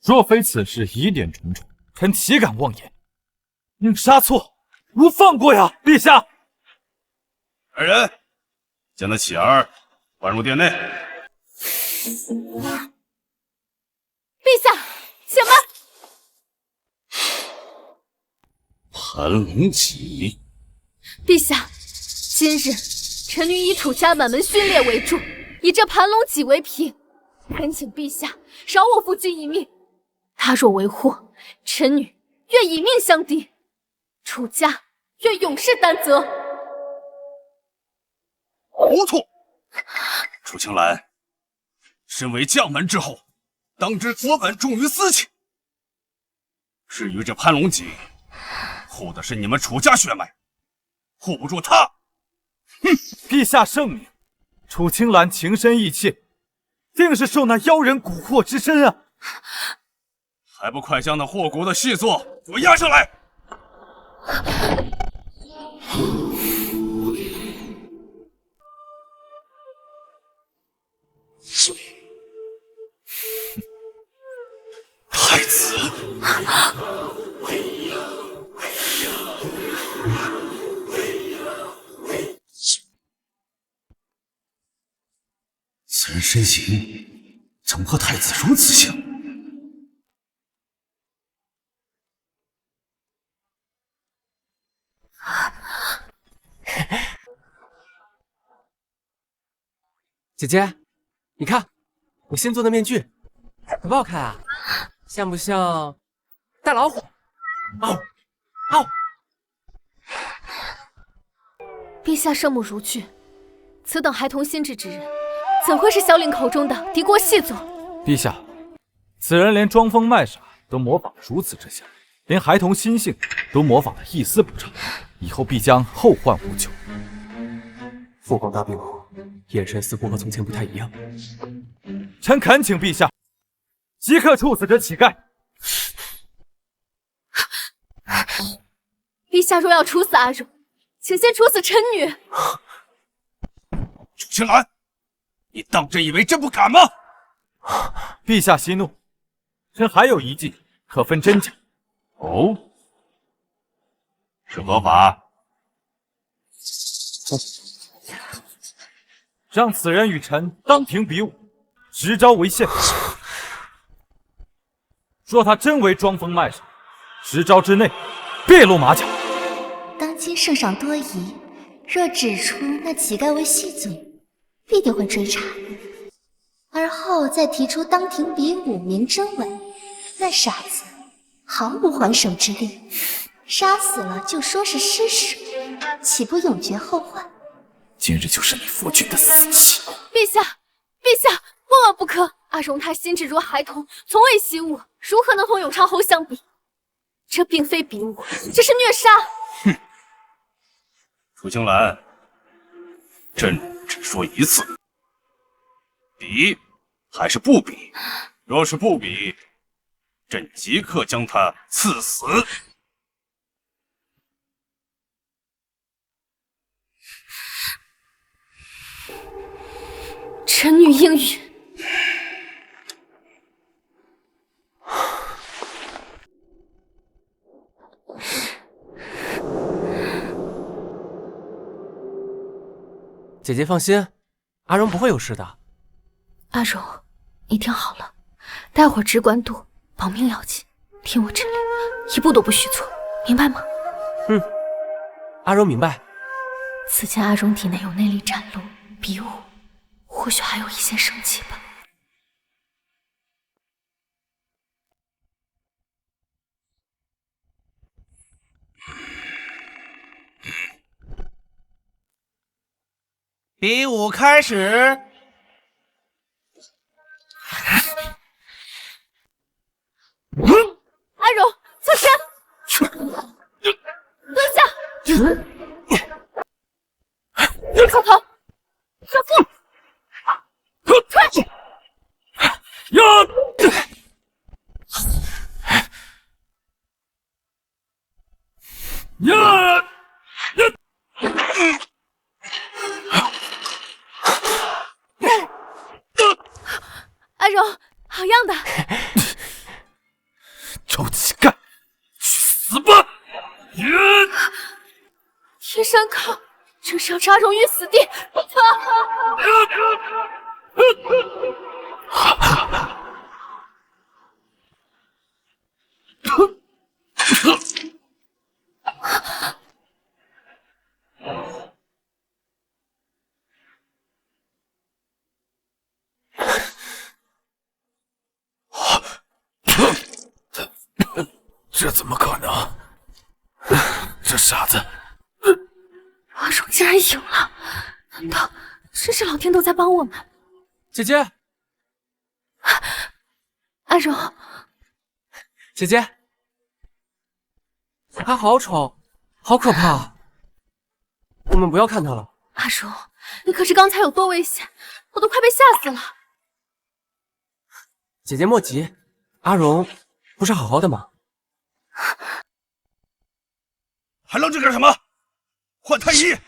若非此事疑点重重，臣岂敢妄言？宁杀错，如放过呀！陛下，来人，将那乞儿唤入殿内。陛下，请慢。盘龙脊，陛下，今日臣女以楚家满门勋烈为重，以这盘龙脊为凭，恳请陛下饶我夫君一命。他若为祸，臣女愿以命相抵，楚家愿永世担责。糊涂！楚青兰，身为将门之后，当知国本重于私情。至于这潘龙脊，护的是你们楚家血脉，护不住他。哼！陛下圣明，楚青兰情深意切，定是受那妖人蛊惑之身啊！还不快将那祸国的细作给我押上来！太子，此人身形怎么和太子如此像？姐姐，你看我新做的面具，好不好看啊？像不像大老虎？嗷嗷！陛下圣目如炬，此等孩童心智之人，怎会是小领口中的敌国细作？陛下，此人连装疯卖傻都模仿得如此之像，连孩童心性都模仿得一丝不差，以后必将后患无穷。父皇大病后，眼神似乎和从前不太一样。臣恳请陛下即刻处死这乞丐。陛下若要处死阿荣，请先处死臣女。楚青兰，你当真以为朕不敢吗？陛下息怒，臣还有一计，可分真假。哦，是何法？让此人与臣当庭比武，执招为限。若他真为装疯卖傻，10招之内别露马脚。当今圣上多疑，若指出那乞丐为细罪，必定会追查。而后再提出当庭比武明真伪，那傻子毫无还手之力，杀死了就说是施舍，岂不永绝后患？今日就是你夫君的死期！陛下，陛下，万万不可！阿荣他心智如孩童，从未习武，如何能同永昌侯相比？这并非比武，这是虐杀！哼！楚青兰，朕只说一次，比还是不比？若是不比，朕即刻将他赐死。臣女应允。姐姐放心，阿荣不会有事的。阿荣，你听好了，待会儿只管赌，保命要紧，听我指令，一步都不许错，明白吗？嗯，阿荣明白。此前阿荣体内有内力展露，比武或许还有一线生机吧。比武开始。阿荣，侧身，蹲下，靠头，上腹，退！呀！阿荣，好样的！臭乞丐，去死吧！天山靠，这是要置阿荣于死地！这怎么可能？这傻子！阿荣竟然赢了，难道真是老天都在帮我们？姐姐，阿荣，姐姐，他好丑，好可怕，我们不要看他了。阿荣，你可是刚才有多危险，我都快被吓死了。姐姐莫急，阿荣不是好好的吗？还愣着干什么？换太医！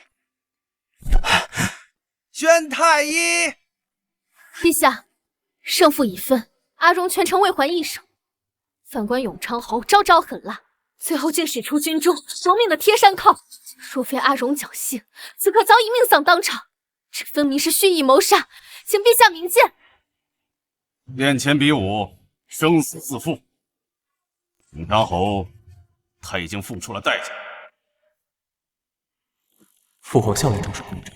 宣太医！陛下，胜负已分，阿荣全程未还一手。反观永昌侯招招狠辣，最后竟使出军中夺命的贴山靠。若非阿荣侥幸，此刻早已命丧当场。这分明是蓄意谋杀，请陛下明鉴。殿前比武，生死自负。永昌侯，他已经付出了代价。父皇向来重视公正，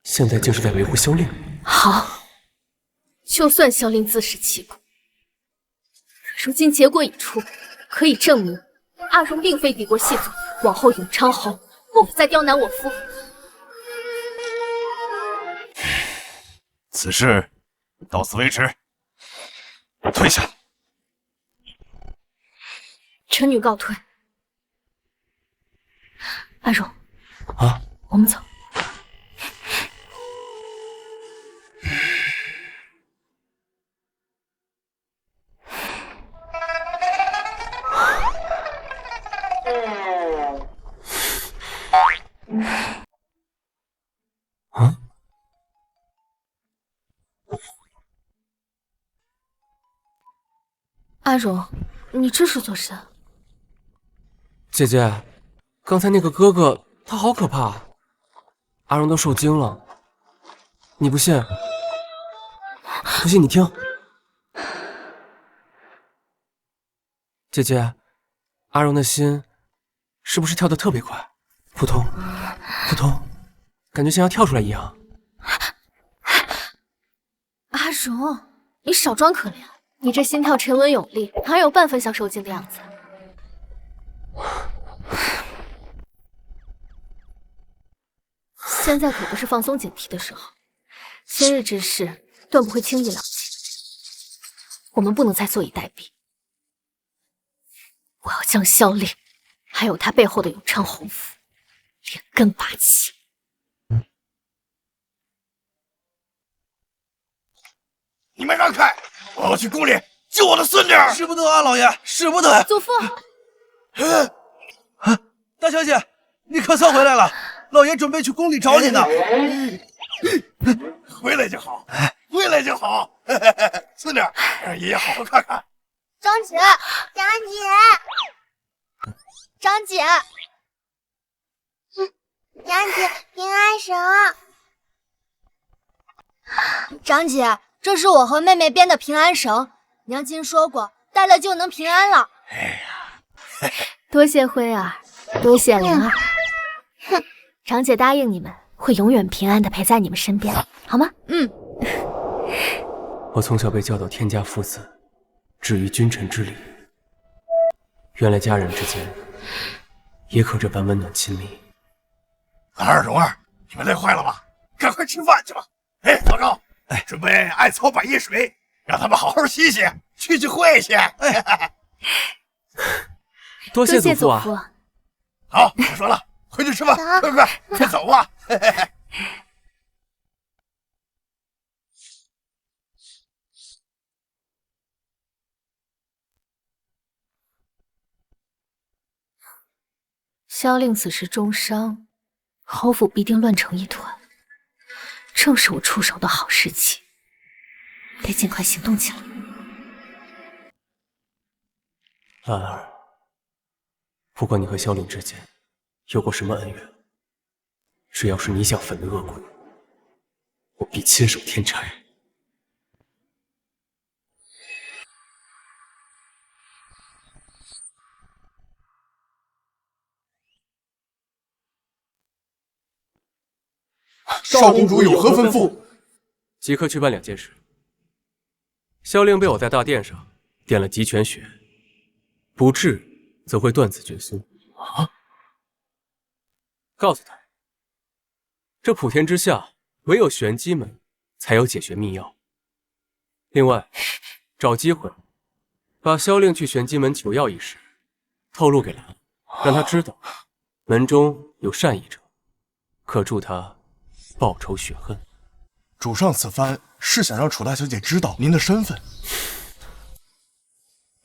现在竟是在维护萧令。好，就算萧令自食其果，如今结果已出，可以证明阿荣并非敌国细作。往后永昌侯不可再刁难我夫。此事到此为止，退下。臣女告退。阿荣，啊，我们走。啊！阿荣，你这是做甚？姐姐，刚才那个哥哥他好可怕，阿荣都受惊了。你不信？不信你听。姐姐，阿荣的心是不是跳得特别快？扑通扑通，感觉像要跳出来一样。阿荣，你少装可怜，你这心跳沉稳有力，哪有半分像受惊的样子？现在可不是放松警惕的时候，今日之事断不会轻易了结。我们不能再坐以待毙，我要将萧令，还有他背后的永昌侯府，连根拔起。你们让开！我要去宫里救我的孙女！使不得啊，老爷，使不得！祖父，大小姐，你可算回来了，老爷准备去宫里找你呢。回来就好，回来就好。孙女，让爷爷好好看看。张姐，张姐，张姐，张姐，平安绳。张姐，这是我和妹妹编的平安绳，娘亲说过，戴了就能平安了。哎呀，多谢辉儿，多谢灵儿。哼，长姐答应你们，会永远平安的陪在你们身边，好吗？我从小被教导天家父子，止于君臣之礼。原来家人之间也可这般温暖亲密。儿、蓉儿，你们累坏了吧？赶快吃饭去吧。哎，老高，准备艾草百叶水，让他们好好歇歇，去会去。多谢祖父啊！好，不说了，回去吃饭，快走吧。萧令此时重伤，侯府必定乱成一团，正是我出手的好时机，得尽快行动起来。兰儿，不管你和萧令之间有过什么恩怨，只要是你想粉的恶鬼，我必亲手添柴。少公主有何吩咐？即刻去办2件事。萧令被我在大殿上点了极泉血，不治则会断子绝孙。告诉他，这普天之下唯有玄机门才有解穴秘药。另外，找机会把萧令去玄机门求药一事透露给兰，让他知道门中有善意者，可助他报仇雪恨。主上此番是想让楚大小姐知道您的身份。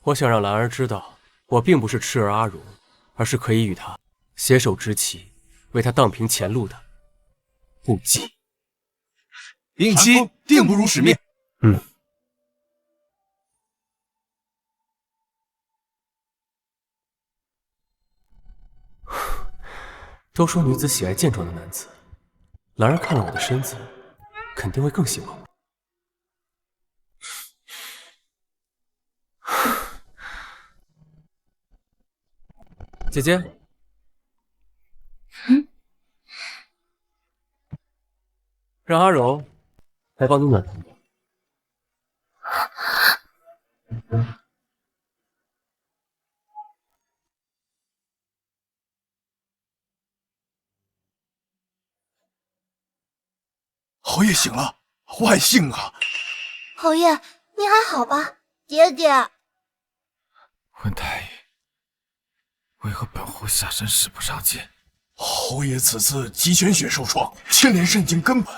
我想让兰儿知道，我并不是痴儿阿荣，而是可以与她携手执旗，为她荡平前路的不羁。令妻定不辱使命。都说女子喜爱健壮的男子，兰儿看了我的身子，肯定会更喜欢我。姐姐，让阿柔来帮你暖床。侯爷醒了，万幸啊！侯爷，你还好吧？爹爹，温太医，为何本侯下山使不上剑？侯爷此次极泉血受创，牵连肾经根本，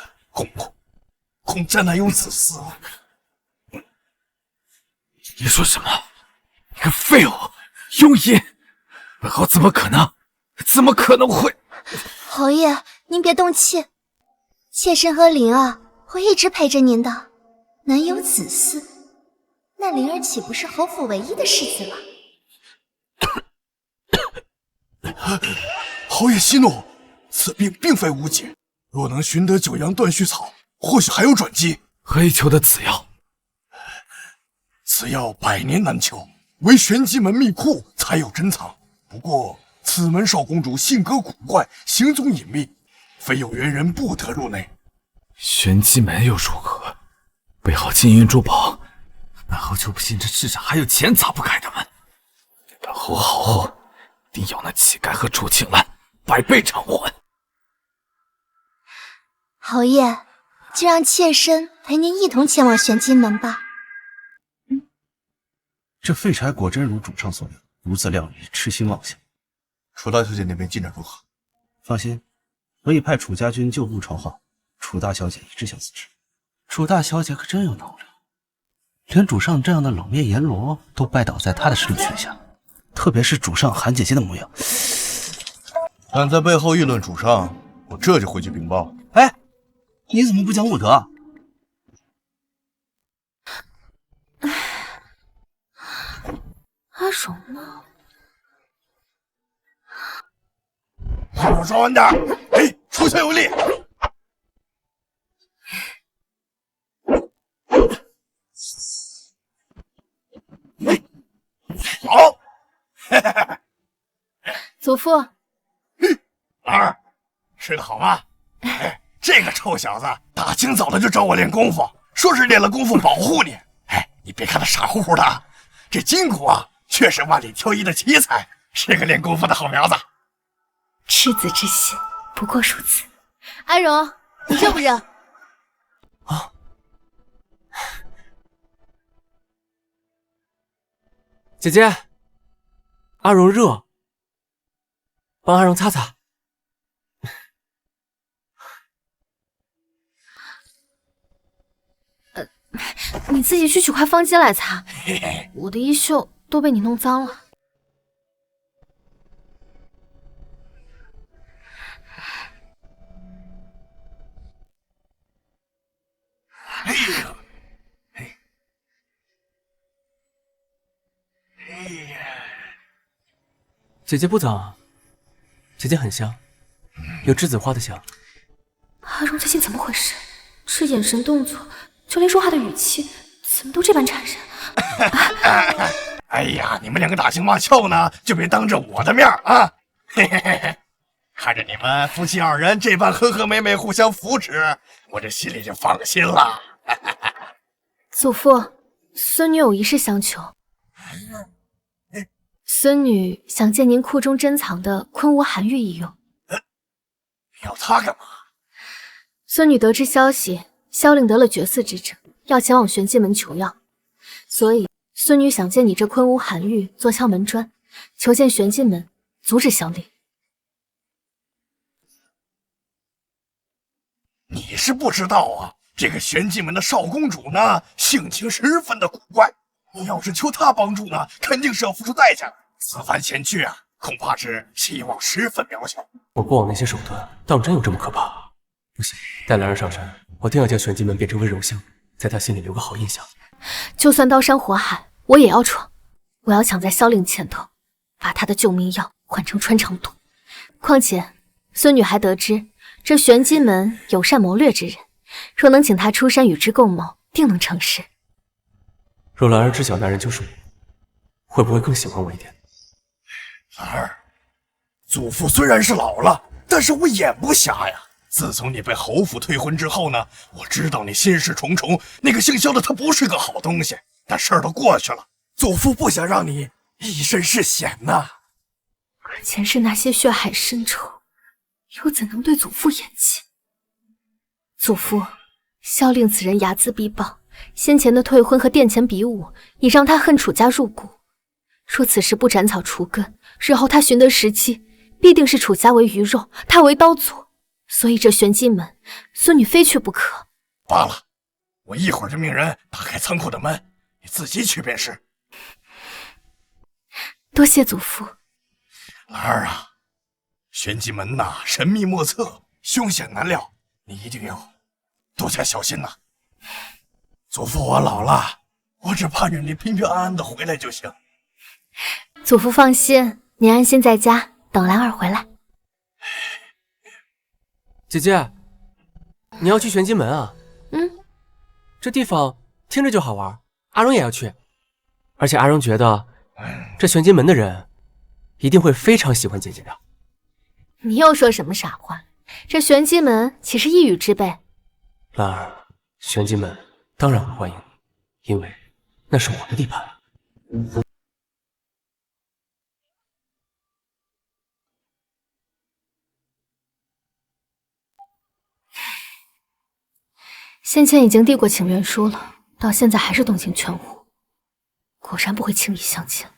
恐战难有子嗣。你说什么？你个废物，庸淫！本侯怎么可能会？侯爷，您别动气，妾身和灵儿会一直陪着您的。难有子嗣，那灵儿岂不是侯府唯一的世子了？侯爷息怒，此病并非无解，若能寻得九阳断续草，或许还有转机。何以求得此药？此药百年难求，唯玄机门秘库才有珍藏。不过此门少公主性格古怪，行踪隐秘，非有缘人不得入内。玄机门又如何？备好金银珠宝，本侯就不信这世上还有钱砸不开的门。本侯好后，定要那乞丐和楚青兰百倍偿还。侯爷，就让妾身陪您一同前往玄机门吧。这废柴果真如主上所料，如此料理，痴心妄想。楚大小姐那边进展如何？放心，我已派楚家军就路传话，楚大小姐一直想辞职。楚大小姐可真有能量，连主上这样的冷面阎罗都拜倒在她的势力圈下。特别是主上韩姐姐的模样，敢在背后议论主上，我这就回去禀报。哎，你怎么不讲武德？阿荣呢？话说说完点，哎，出拳有力。好，祖父，儿，吃得好吗？哎，这个臭小子大清早的就找我练功夫，说是练了功夫保护你。哎，你别看他傻乎乎的，这筋骨啊，却是万里挑一的奇才，是个练功夫的好苗子。赤子之心不过如此。安荣，你热不热？啊！姐姐，阿荣热，帮阿荣擦擦。你自己去取块方巾来擦，我的衣袖都被你弄脏了。姐姐不脏啊，姐姐很香，有栀子花的香。阿荣最近怎么回事？这眼神动作，就连说话的语气，怎么都这般缠人？哎呀，你们两个打情骂俏呢，就别当着我的面啊！嘿嘿嘿嘿，看着你们夫妻二人这般和和美美，互相扶持，我这心里就放心了。祖父，孙女有一事相求。孙女想借您库中珍藏的昆吾寒玉一用。要它干嘛？孙女得知消息，萧令得了绝嗣之症，要前往玄机门求药，所以孙女想借你这昆吾寒玉做敲门砖，求见玄机门，阻止萧令。你是不知道啊，这个玄机门的少公主呢，性情十分的古怪。你要是求她帮助呢，肯定是要付出代价的。此番前去啊，恐怕是希望十分渺小。我过往那些手段，当真有这么可怕？不行，带兰儿上山，我定要将玄机门变成温柔乡，在她心里留个好印象。就算刀山火海，我也要闯。我要抢在萧令前头，把他的救命药换成穿肠毒。况且，孙女还得知这玄机门有善谋略之人，若能请他出山与之共谋，定能成事。若兰儿知晓那人就是我，会不会更喜欢我一点？兰儿，祖父虽然是老了，但是我眼不瞎呀。自从你被侯府退婚之后呢，我知道你心事重重。那个姓萧的他不是个好东西，但事儿都过去了，祖父不想让你一身是险呐。可前世那些血海深仇，又怎能对祖父言弃？祖父，萧令此人睚眦必报，先前的退婚和殿前比武，已让他恨楚家入骨。若此时不斩草除根，日后他寻得时机，必定是楚家为鱼肉，他为刀俎。所以这玄机门，孙女非去不可。罢了，我一会儿就命人打开仓库的门，你自己去便是。多谢祖父。兰儿啊，玄机门呐，神秘莫测，凶险难料，你一定要多加小心呐。祖父我老了，我只盼着你平平安安的回来就行。祖父放心，您安心在家等兰儿回来。姐姐，你要去玄机门啊？嗯，这地方听着就好玩，阿荣也要去。而且阿荣觉得，这玄机门的人一定会非常喜欢姐姐的。你又说什么傻话？这玄机门岂是一语之辈？兰儿，玄机门当然会欢迎你，因为那是我的地盘。先前已经递过请愿书了，到现在还是动静全无，果然不会轻易相见。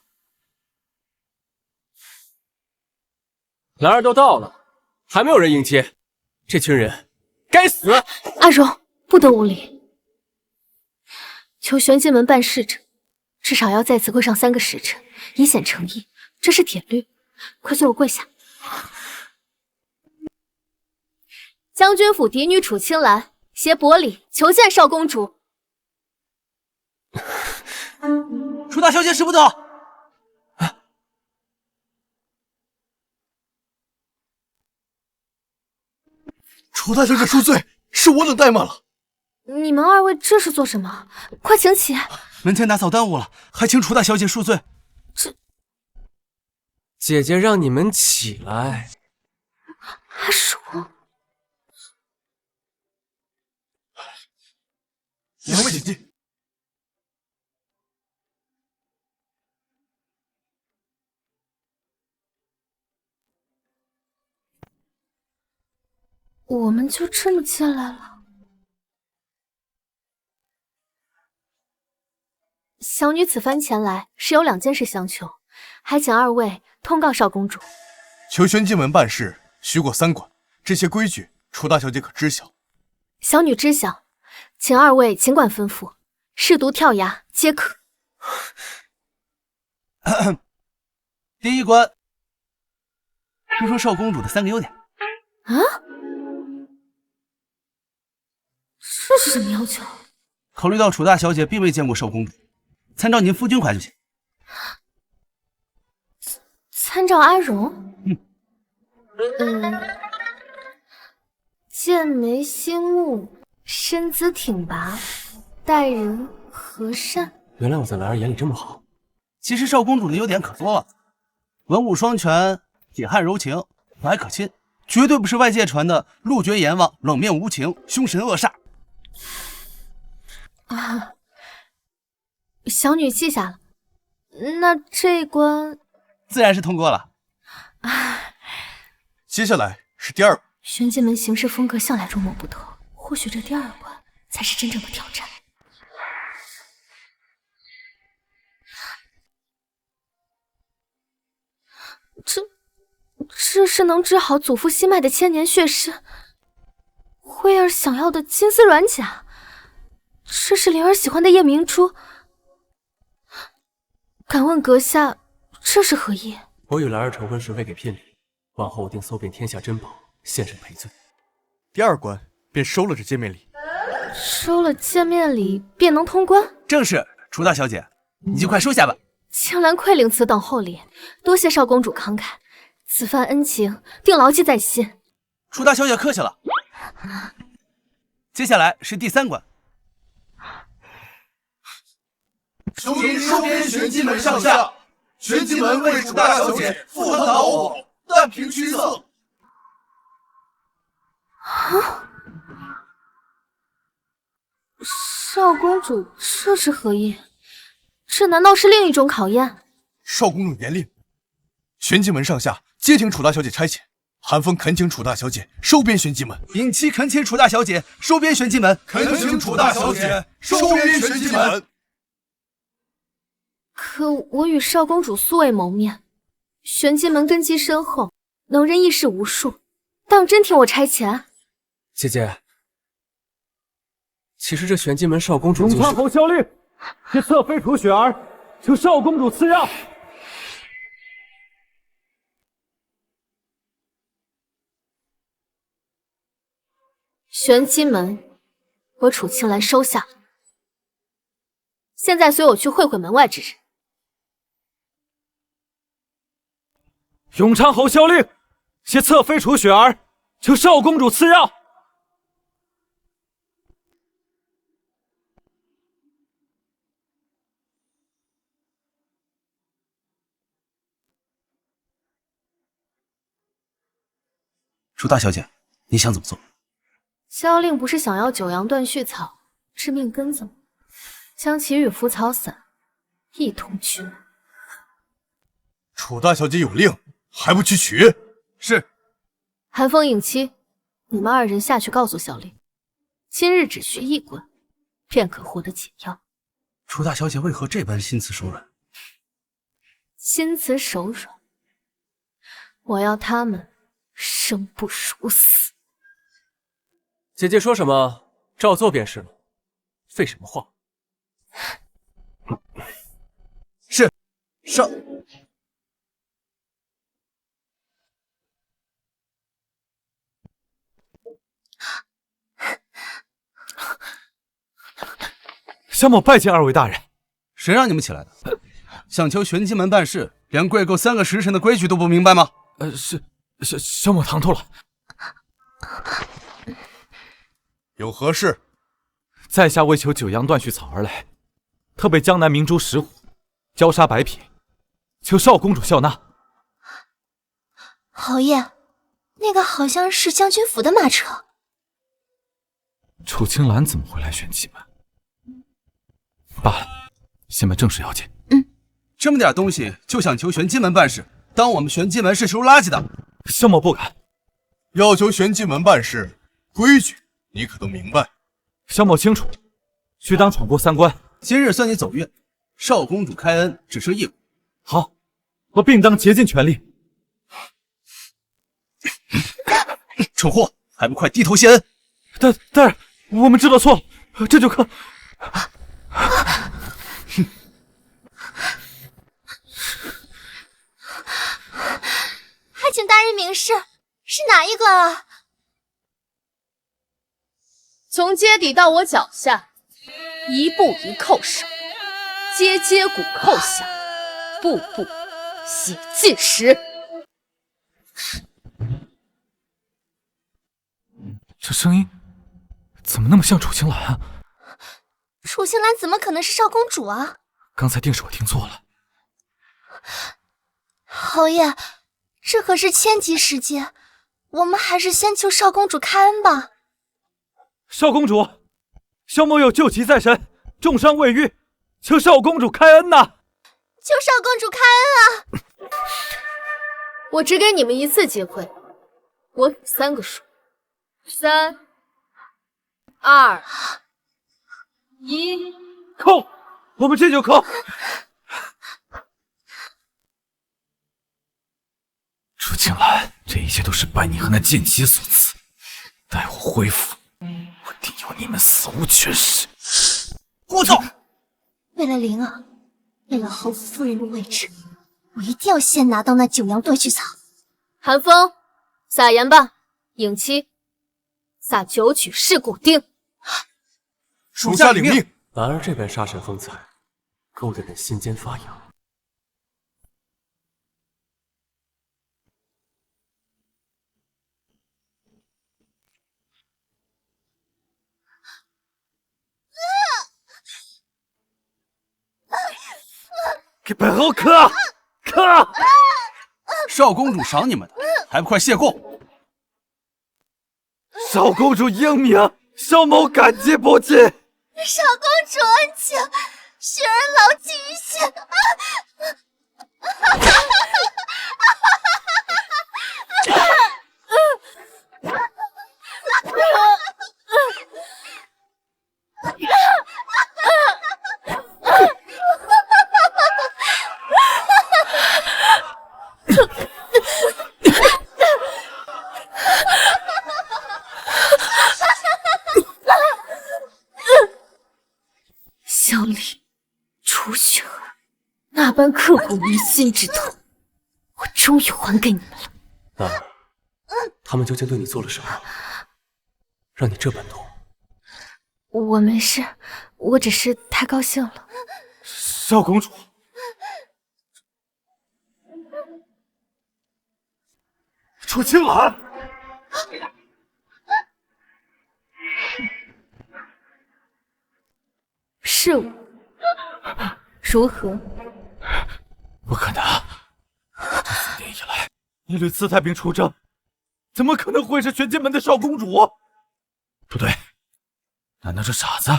兰儿都到了，还没有人迎接，这群人该死！阿荣，不得无礼。求玄机门办事者，至少要在此跪上3个时辰，以显诚意，这是铁律。快随我跪下。将军府嫡女楚青兰携薄礼求见少公主。楚大小姐使不得。楚大小姐恕罪，是我等怠慢了。你们二位这是做什么？快请起！门前打扫耽误了，还请楚大小姐恕罪。姐姐让你们起来。阿荣，两位姐姐，我们就这么进来了。小女此番前来是有2件事相求，还请二位通告少公主。求玄机门办事，须过3关，这些规矩，楚大小姐可知晓？小女知晓，请二位尽管吩咐，试毒跳崖皆可。第一关，说说少公主的3个优点。啊？这是什么要求？考虑到楚大小姐并未见过少公主，参照您夫君怀就行。参照阿荣。剑眉星目，身姿挺拔，待人和善。原来我在兰儿眼里这么好。其实少公主的优点可多了，文武双全，铁汉柔情，和蔼可亲，绝对不是外界传的路绝阎王、冷面无情、凶神恶煞。啊，小女记下了。那这关自然是通过了。接下来是第二关。玄机门行事风格向来捉摸不透，或许这第二关才是真正的挑战。这是能治好祖父心脉的千年血尸，慧儿想要的金丝软甲，这是灵儿喜欢的夜明珠。敢问阁下，这是何意？我与兰儿成婚时未给聘礼，往后我定搜遍天下珍宝，献上赔罪。第二关便收了这见面礼。收了见面礼便能通关？正是，楚大小姐，你就快收下吧。青兰愧领此等厚礼，多谢少公主慷慨，此番恩情定牢记在心。楚大小姐客气了。接下来是第三关。收编玄机门上下，玄机门为楚大小姐赴汤蹈火，但凭虚色。少公主这是何意？这难道是另一种考验？少公主严令，玄机门上下皆听楚大小姐差遣。寒风恳请楚大小姐收编玄机门。秉期恳请楚大小姐收编玄机门。恳请楚大小姐收编玄机门。可我与少公主素未谋面，玄机门根基深厚，能人异士无数，当真听我差遣？姐姐，其实这玄机门少公主就是……永昌侯萧令，携侧妃楚雪儿，求少公主赐让。玄机门，我楚青兰收下了。现在随我去会会门外之人。永昌侯萧令，携侧妃楚雪儿，求少公主赐让。楚大小姐，你想怎么做？萧令不是想要九阳断续草致命根子吗？将其与腐草散一同取来。楚大小姐有令，还不去取？是。寒风影妻，你们二人下去告诉萧令，今日只需一关，便可获得解药。楚大小姐为何这般心慈手软？心慈手软，我要他们生不如死。姐姐说什么，照做便是了，废什么话？是，少。萧某拜见二位大人。谁让你们起来的？想求玄机门办事，连跪够3个时辰的规矩都不明白吗？是萧某唐突了。有何事？在下为求九阳断续草而来，特备江南明珠石虎，焦砂白匹，求少公主笑纳。侯爷，那个好像是将军府的马车。楚青兰怎么会来玄机门？罢了，先办正事要紧。这么点东西就想求玄机门办事，当我们玄机门是收垃圾的？萧某不敢。要求玄机门办事，规矩你可都明白？萧某清楚，须当闯过3关。今日算你走运，少公主开恩只剩1关。好，我定当竭尽全力。蠢货，还不快低头谢恩！大人，我们知道错了，这就可。还请大人明示，是哪一关啊？从阶底到我脚下，一步一叩首，阶阶鼓叩响，步步血祭石。这声音怎么那么像楚青兰啊？楚青兰怎么可能是少公主啊？刚才定是我听错了。侯爷，这可是千级世界，我们还是先求少公主开恩吧。少公主，萧某有救急在身，重伤未愈，求少公主开恩呐！求少公主开恩啊！我只给你们一次机会，我数3个数，3、2、1，扣！我们这就扣！楚青兰，这一切都是拜你和那贱妻所赐。待我恢复，我定有你们死无全尸！聒噪！为了灵儿，为了侯夫人的位置，我一定要先拿到那九阳断续草。寒风，撒盐吧。影妻，撒九曲噬骨钉。属下领命。兰儿这般杀神风采，勾得人心间发痒。给本侯磕！少公主赏你们的，还不快谢过！少公主英明，萧某感激不尽。少公主恩情，雪儿牢记于心。萧丽、楚雪儿，那般刻骨铭心之痛，我终于还给你们了。兰儿，他们究竟对你做了什么，让你这般痛？我没事，我只是太高兴了。少公主，楚青兰，是我，如何？不可能！这4年以来，你屡次带兵出征，怎么可能会是玄剑门的少公主？不对，难道这傻子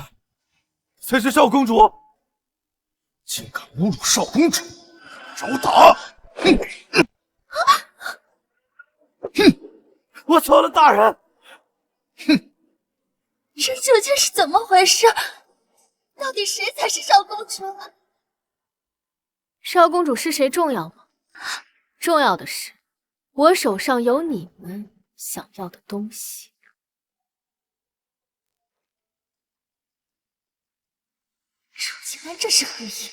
才是少公主？竟敢侮辱少公主，找打！我错了，大人。这究竟是怎么回事？到底谁才是少公主？少公主是谁重要吗？重要的是，我手上有你们想要的东西。楚青兰真是何意？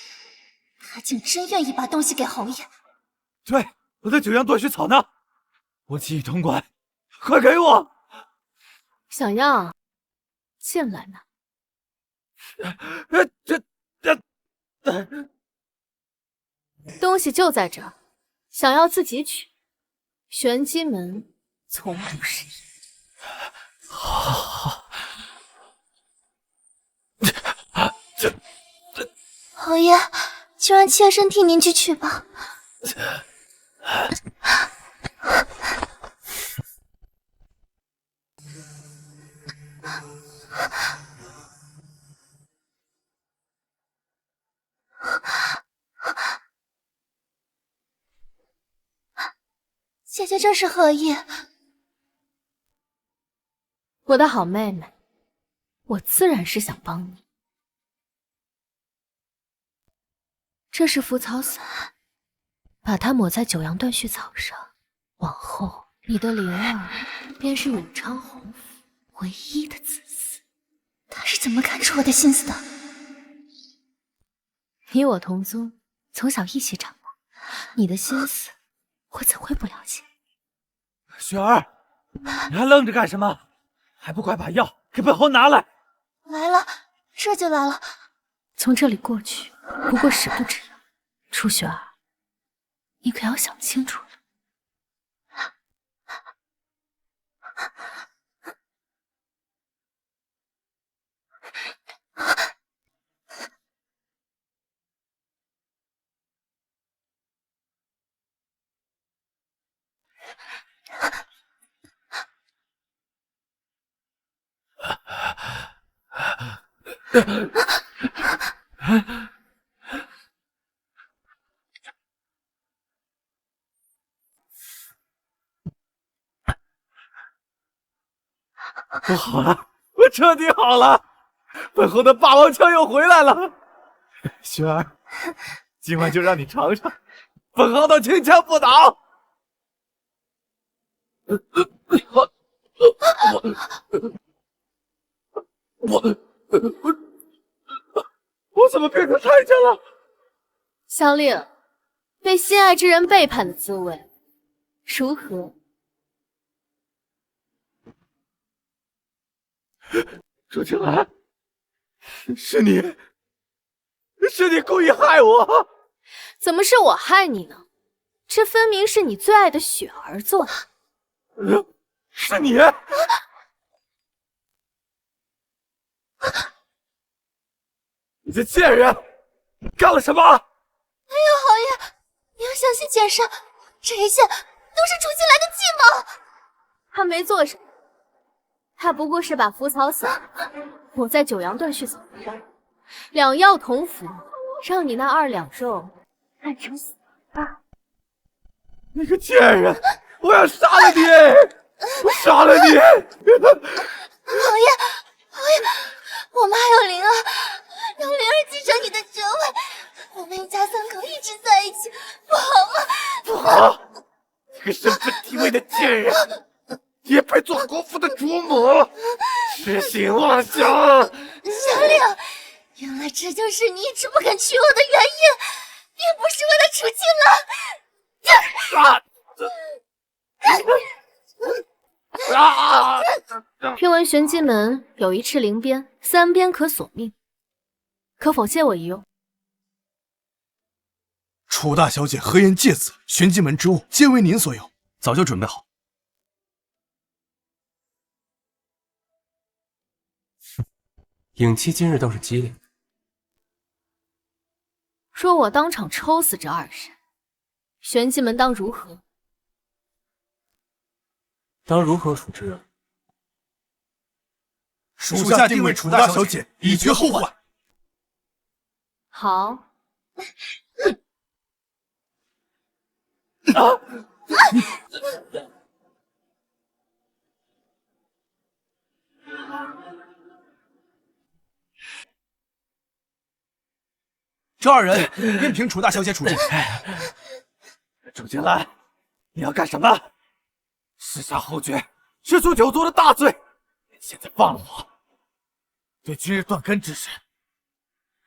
她竟真愿意把东西给侯爷。对，我的九阳断续草呢？我记忆通关，快给我！想要，进来拿。东西就在这儿，想要自己取。玄机门从不是一。侯爷，就让妾身替您去取吧。姐姐这是何意？我的好妹妹，我自然是想帮你。这是腐草散，把它抹在九阳断续草上，往后你的灵儿便是永昌侯府唯一的子嗣。他是怎么看出我的心思的？你我同宗，从小一起长大，你的心思我怎会不了解？雪儿，你还愣着干什么？还不快把药给本侯拿来！来了，这就来了。从这里过去不过10步之遥。楚雪儿，你可要想清楚了。我好了，我彻底好了，本后的霸王枪又回来了。轩儿，今晚就让你尝尝本后的轻枪不倒。我怎么变成太监了？萧令，被心爱之人背叛的滋味如何？楚青兰，是你故意害我！怎么是我害你呢？这分明是你最爱的雪儿做的。是你！你这贱人，你干了什么？哎呦，侯爷，你要相信剑圣，这一切都是楚青兰的计谋。他没做什么，他不过是把腐草撒我在九阳断续草上，两药同服，让你那2两肉烂成死吧。你个贱人，我要杀了你！我杀了你！侯爷，我们还有灵儿，让灵儿继承你的爵位，我们一家3口一直在一起，不好吗？不好！这个身份地位的贱人，也配做国父的主母？痴心妄想！小令，原来这就是你一直不肯娶我的原因，并不是为了楚青兰。听闻玄机门有一翅灵鞭，3鞭可索命，可否借我一用？楚大小姐何言借此？玄机门之物皆为您所有，早就准备好。影妻今日倒是机灵。若我当场抽死这2人，玄机门当如何？当如何处置？属下定为楚大小姐，以绝后患。好。这2人任凭楚大小姐处置。楚青兰，你要干什么？弑杀侯爵，是诛9族的大罪。现在放了我，对今日断根之事，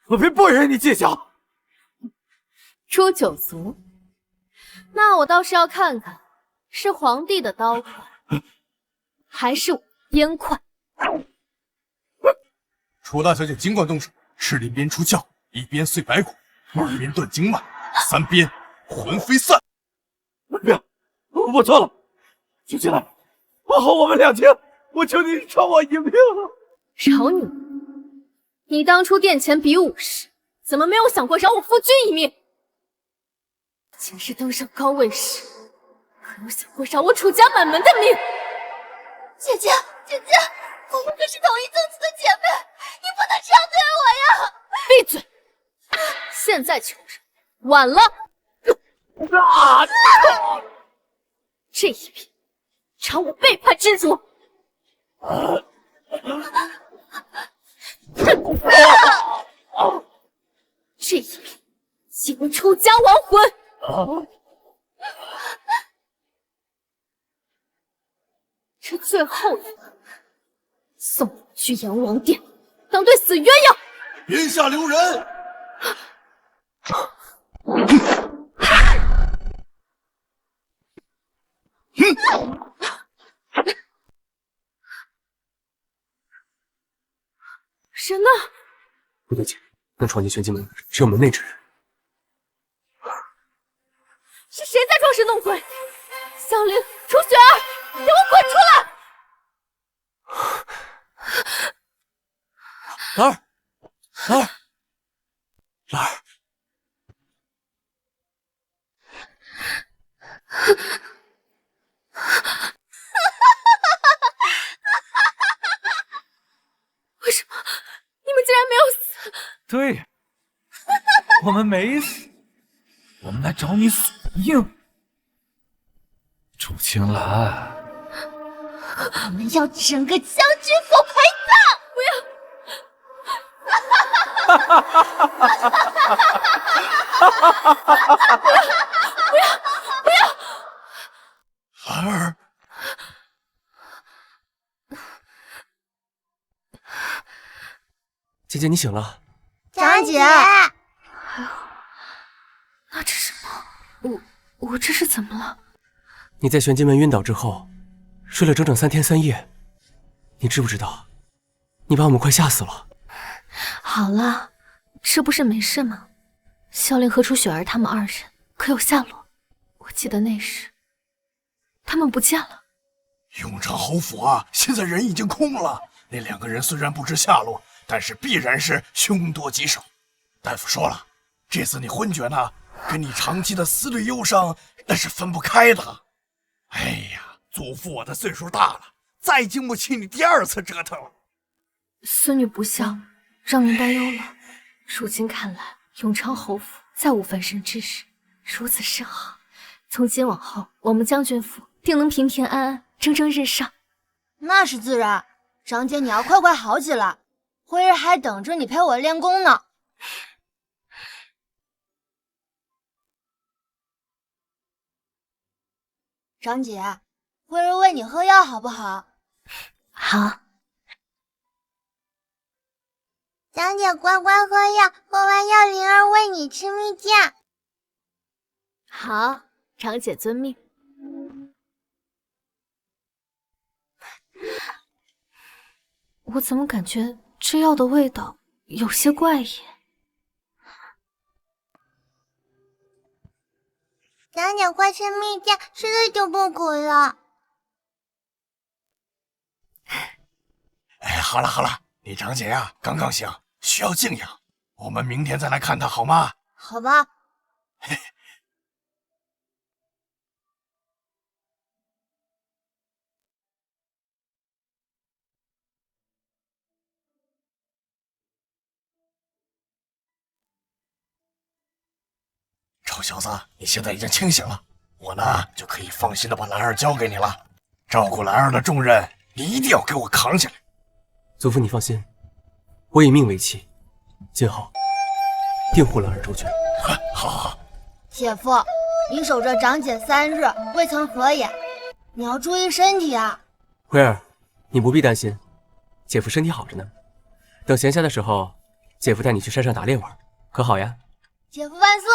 我便不与你计较。诛9族，那我倒是要看看，是皇帝的刀快，还是我鞭快。楚大小姐尽管动手，赤鳞鞭出鞘，1鞭碎白骨，2鞭断经脉，3鞭魂飞散。不要，我错了。楚青兰，往后我们2情，我求你饶我一命。饶你？你当初殿前比武时，怎么没有想过饶我夫君一命？今日登上高位时，可有想过饶我楚家满门的命？姐姐，我们可是同一宗祠的姐妹，你不能这样对我呀！闭嘴！现在求饶，晚了。这一片，饶我背叛之主。这一片，即为楚家亡魂。这最后一个，送我去阎王殿，当对死鸳鸯。鞭下留人！人呢？不对劲，能闯进玄机门，只有门内之人。是谁在装神弄鬼？萧凌、楚雪儿，给我滚出来！兰儿，兰儿，兰儿。为什么你们竟然没有死？对，我们没死，我们来找你索命。楚青兰，我们要整个将军府陪葬！不要！不要！兰儿，姐姐，你醒了。长姐，那这是什么？我这是怎么了？你在玄机门晕倒之后，睡了整整3天3夜。你知不知道，你把我们快吓死了。好了，这不是没事吗？萧凌和楚雪儿他们2人可有下落？我记得那时他们不见了。永昌侯府啊，现在人已经空了。那2个人虽然不知下落，但是必然是凶多吉少。大夫说了，这次你昏厥呢，跟你长期的思虑忧伤那是分不开的。哎呀，祖父我的岁数大了，再经不起你第2次折腾了。孙女不孝，让您担忧了。如今看来，永昌侯府再无翻身之事，如此甚好。从今往后，我们将军府定能平平安安、蒸蒸日上。那是自然，长姐你要快快好起来，辉儿还等着你陪我练功呢。长姐，辉儿喂你喝药好不好？好。长姐乖乖喝药，喝完药灵儿喂你吃蜜饯。好，长姐遵命。我怎么感觉这药的味道有些怪异？长姐快吃蜜饯，吃了就不苦了。哎，好了好了，你长姐呀刚刚醒，需要静养，我们明天再来看她好吗？好吧。臭小子，你现在已经清醒了，我呢就可以放心的把兰儿交给你了。照顾兰儿的重任，你一定要给我扛起来。祖父，你放心，我以命为契，今后定护兰儿周全。好好好。姐夫，你守着长姐3日，未曾合眼，你要注意身体啊。辉儿，你不必担心，姐夫身体好着呢。等闲暇的时候，姐夫带你去山上打猎玩，可好呀？姐夫万岁！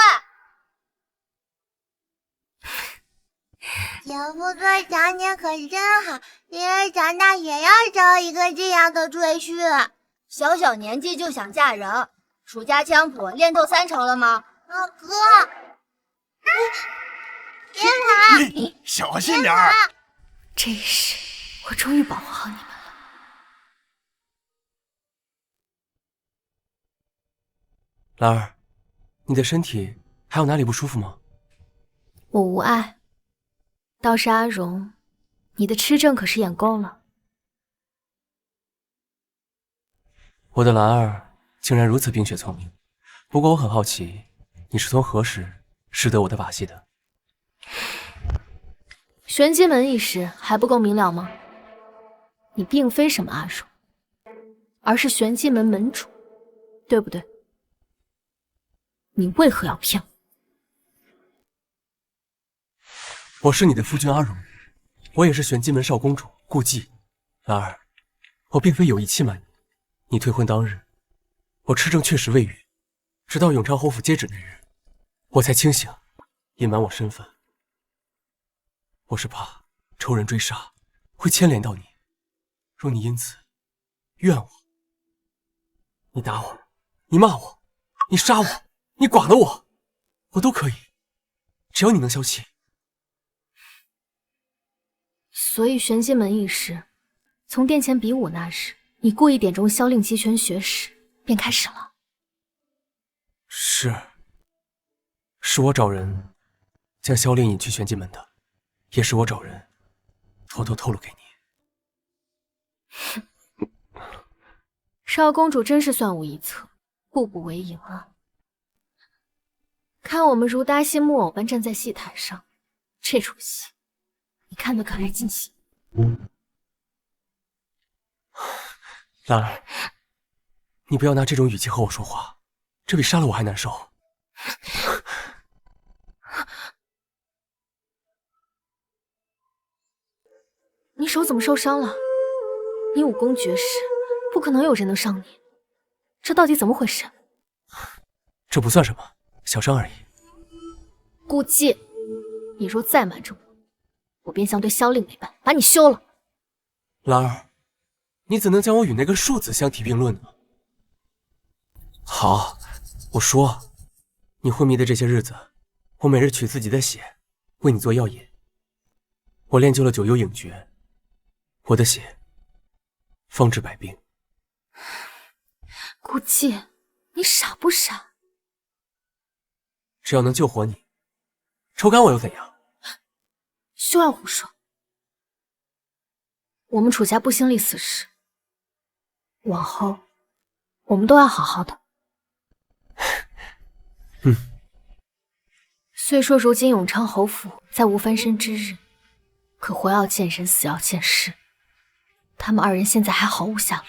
姐夫对长姐可真好，灵儿长大也要找一个这样的赘婿。小小年纪就想嫁人，楚家枪谱练透3成了吗？啊哥，别跑！你小心点儿。这一世，我终于保护好你们了。兰儿，你的身体还有哪里不舒服吗？我无碍。倒是阿荣，你的痴症可是演够了。我的兰儿竟然如此冰雪聪明，不过我很好奇，你是从何时识得我的把戏的？玄机门一事还不够明了吗？你并非什么阿荣，而是玄机门门主，对不对？你为何要骗我？我是你的夫君阿荣，我也是玄机门少公主顾忌。兰儿，我并非有意欺瞒你。你退婚当日，我痴症确实未愈，直到永昌侯府接旨那日，我才清醒，隐瞒我身份。我是怕仇人追杀会牵连到你，若你因此怨我，你打我，你骂我，你杀我，你剐了我，我都可以，只有你能消气。所以玄机门一事，从殿前比武那日，你故意点中萧令集拳学时，便开始了。是我找人将萧令引去玄机门的，也是我找人偷偷透露给你。少公主真是算无一策，步步为营啊！看我们如搭戏木偶般站在戏台上，这出戏你看得可还尽兴？兰儿，你不要拿这种语气和我说话，这比杀了我还难受。你手怎么受伤了？你武功绝世，不可能有人能伤你，这到底怎么回事？这不算什么，小伤而已。顾忌，你若再瞒着我便像对萧令那般把你休了。兰儿，你怎能将我与那个庶子相提并论呢？好，我说，你昏迷的这些日子，我每日取自己的血，为你做药引。我练就了九幽影诀，我的血方治百病。顾忌，你傻不傻？只要能救活你，抽干我又怎样？休要胡说！我们楚家不兴立死事，往后我们都要好好的。虽说如今永昌侯府再无翻身之日，可活要见人，死要见尸。他们二人现在还毫无下落，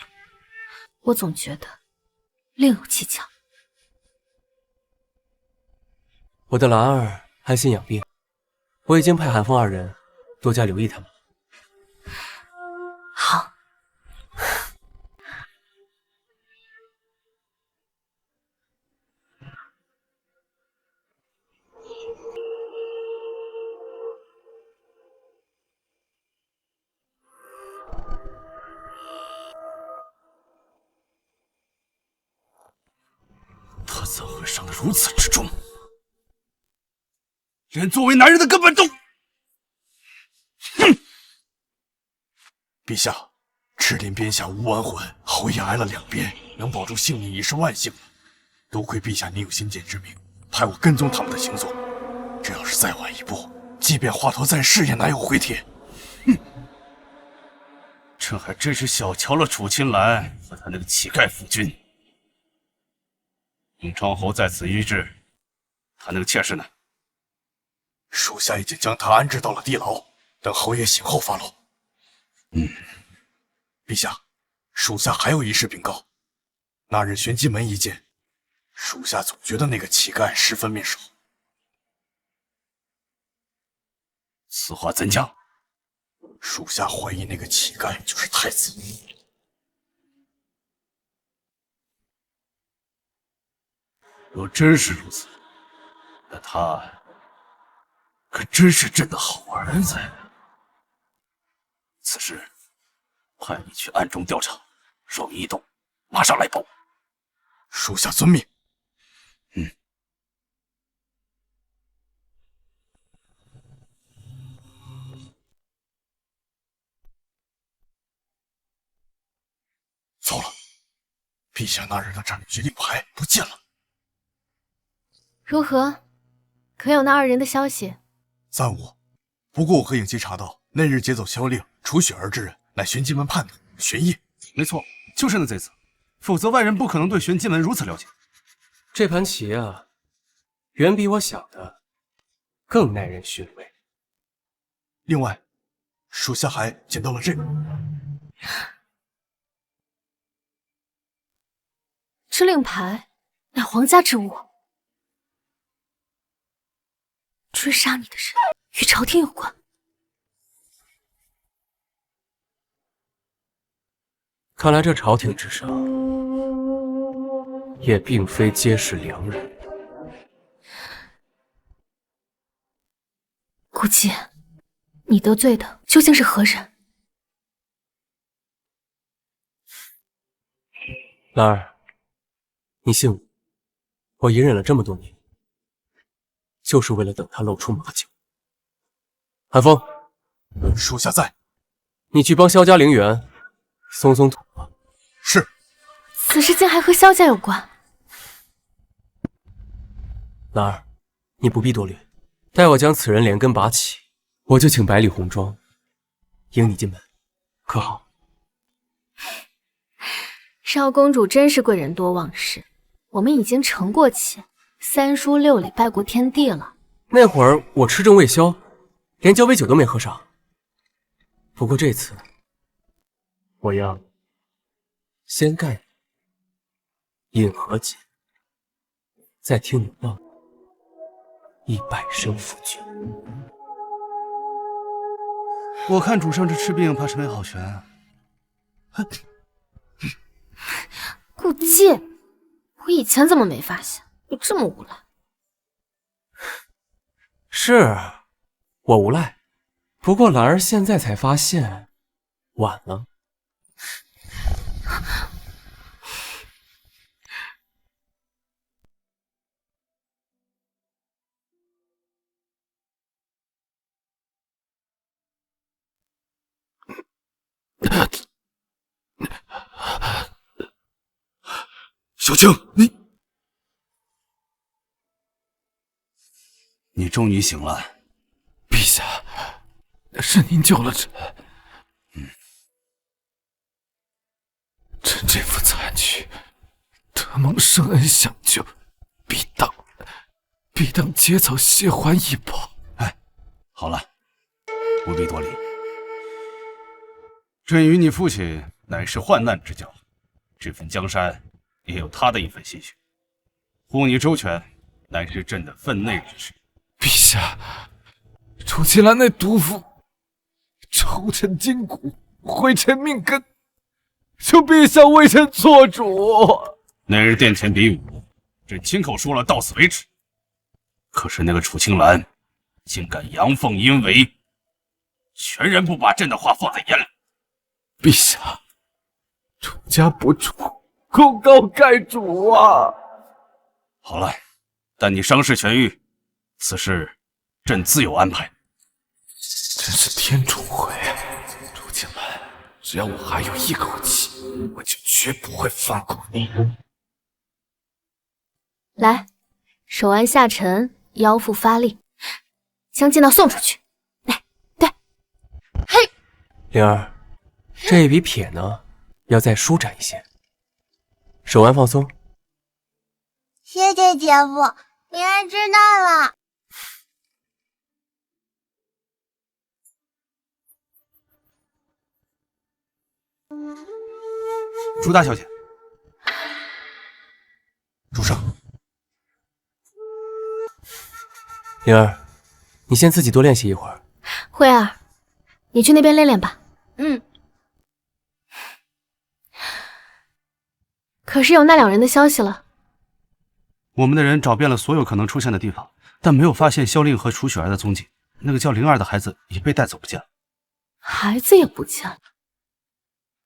我总觉得另有蹊跷。我的兰儿安心养病，我已经派韩风二人多加留意他们。好。他怎会伤得如此之重？连作为男人的根本都……哼！陛下，赤林边下无完魂，侯爷挨了2鞭，能保住性命已是万幸了。多亏陛下您有先见之明，派我跟踪他们的行踪。这要是再晚一步，即便华佗在世，也难有回天。这还真是小瞧了楚青兰和他那个乞丐夫君。永昌侯在此医治，他那个妾室呢？属下已经将他安置到了地牢，等侯爷醒后发落。陛下，属下还有一事禀告。那日玄机门一见，属下总觉得那个乞丐十分面熟。此话怎讲？属下怀疑那个乞丐就是太子。若真是如此，那他可真是朕的好儿子。此事派你去暗中调查，若有异动，马上来报。属下遵命。糟了，陛下那日的战略决定牌不见了。如何？可有那二人的消息？暂无。不过我可影迹查到，那日劫走萧令、除雪儿之人，乃玄机门叛徒玄烨。没错，就是那贼子，否则外人不可能对玄机门如此了解。这盘棋啊，远比我想的更耐人寻味。另外，属下还捡到了这个。这令牌乃皇家之物，追杀你的人与朝廷有关。看来这朝廷之上也并非皆是良人。顾忌，你得罪的究竟是何人？兰儿，你信我，我隐忍了这么多年，就是为了等他露出马脚。韩风，属下在。你去帮萧家陵园松松土吧。是。此事竟还和萧家有关？兰儿，你不必多虑，待我将此人连根拔起，我就请百里红妆迎你进门，可好？少公主真是贵人多忘事，我们已经成过亲，3书6礼拜过天地了。那会儿我吃正未消，连交杯酒都没喝上。不过这次，我要先干你饮和解，再听你报100声夫君。我看主上这吃病怕是没好悬啊。顾忌，我以前怎么没发现你这么无赖？是我无赖，不过兰儿现在才发现，晚了。小青，你终于醒了。陛下，是您救了朕。朕这副残躯，得蒙圣恩相救，必当结草谢还一报。哎，好了，不必多礼。朕与你父亲乃是患难之交，这份江山也有他的一份心血，护你周全，乃是朕的分内之事。陛下，楚青兰那毒妇抽臣筋骨，毁臣命根，求陛下为臣做主。那日殿前比武，朕亲口说了到此为止。可是那个楚青兰竟敢阳奉阴违，全然不把朕的话放在眼里。陛下，楚家不主，功高盖主啊！好了，待你伤势痊愈，此事朕自有安排。真是天助会！楚青兰，只要我还有一口气，我就绝不会放过你。来，手按下沉，腰腹发力，将剑道送出去。来，对，嘿，灵儿，这笔撇呢，要再舒展一些。手腕放松。谢谢姐夫，灵儿知道了。朱大小姐，主上。灵儿，你先自己多练习一会儿。慧儿，你去那边练练吧。嗯。可是有那两人的消息了。我们的人找遍了所有可能出现的地方，但没有发现萧令和楚雪儿的踪迹。那个叫灵儿的孩子也被带走不见了。孩子也不见了，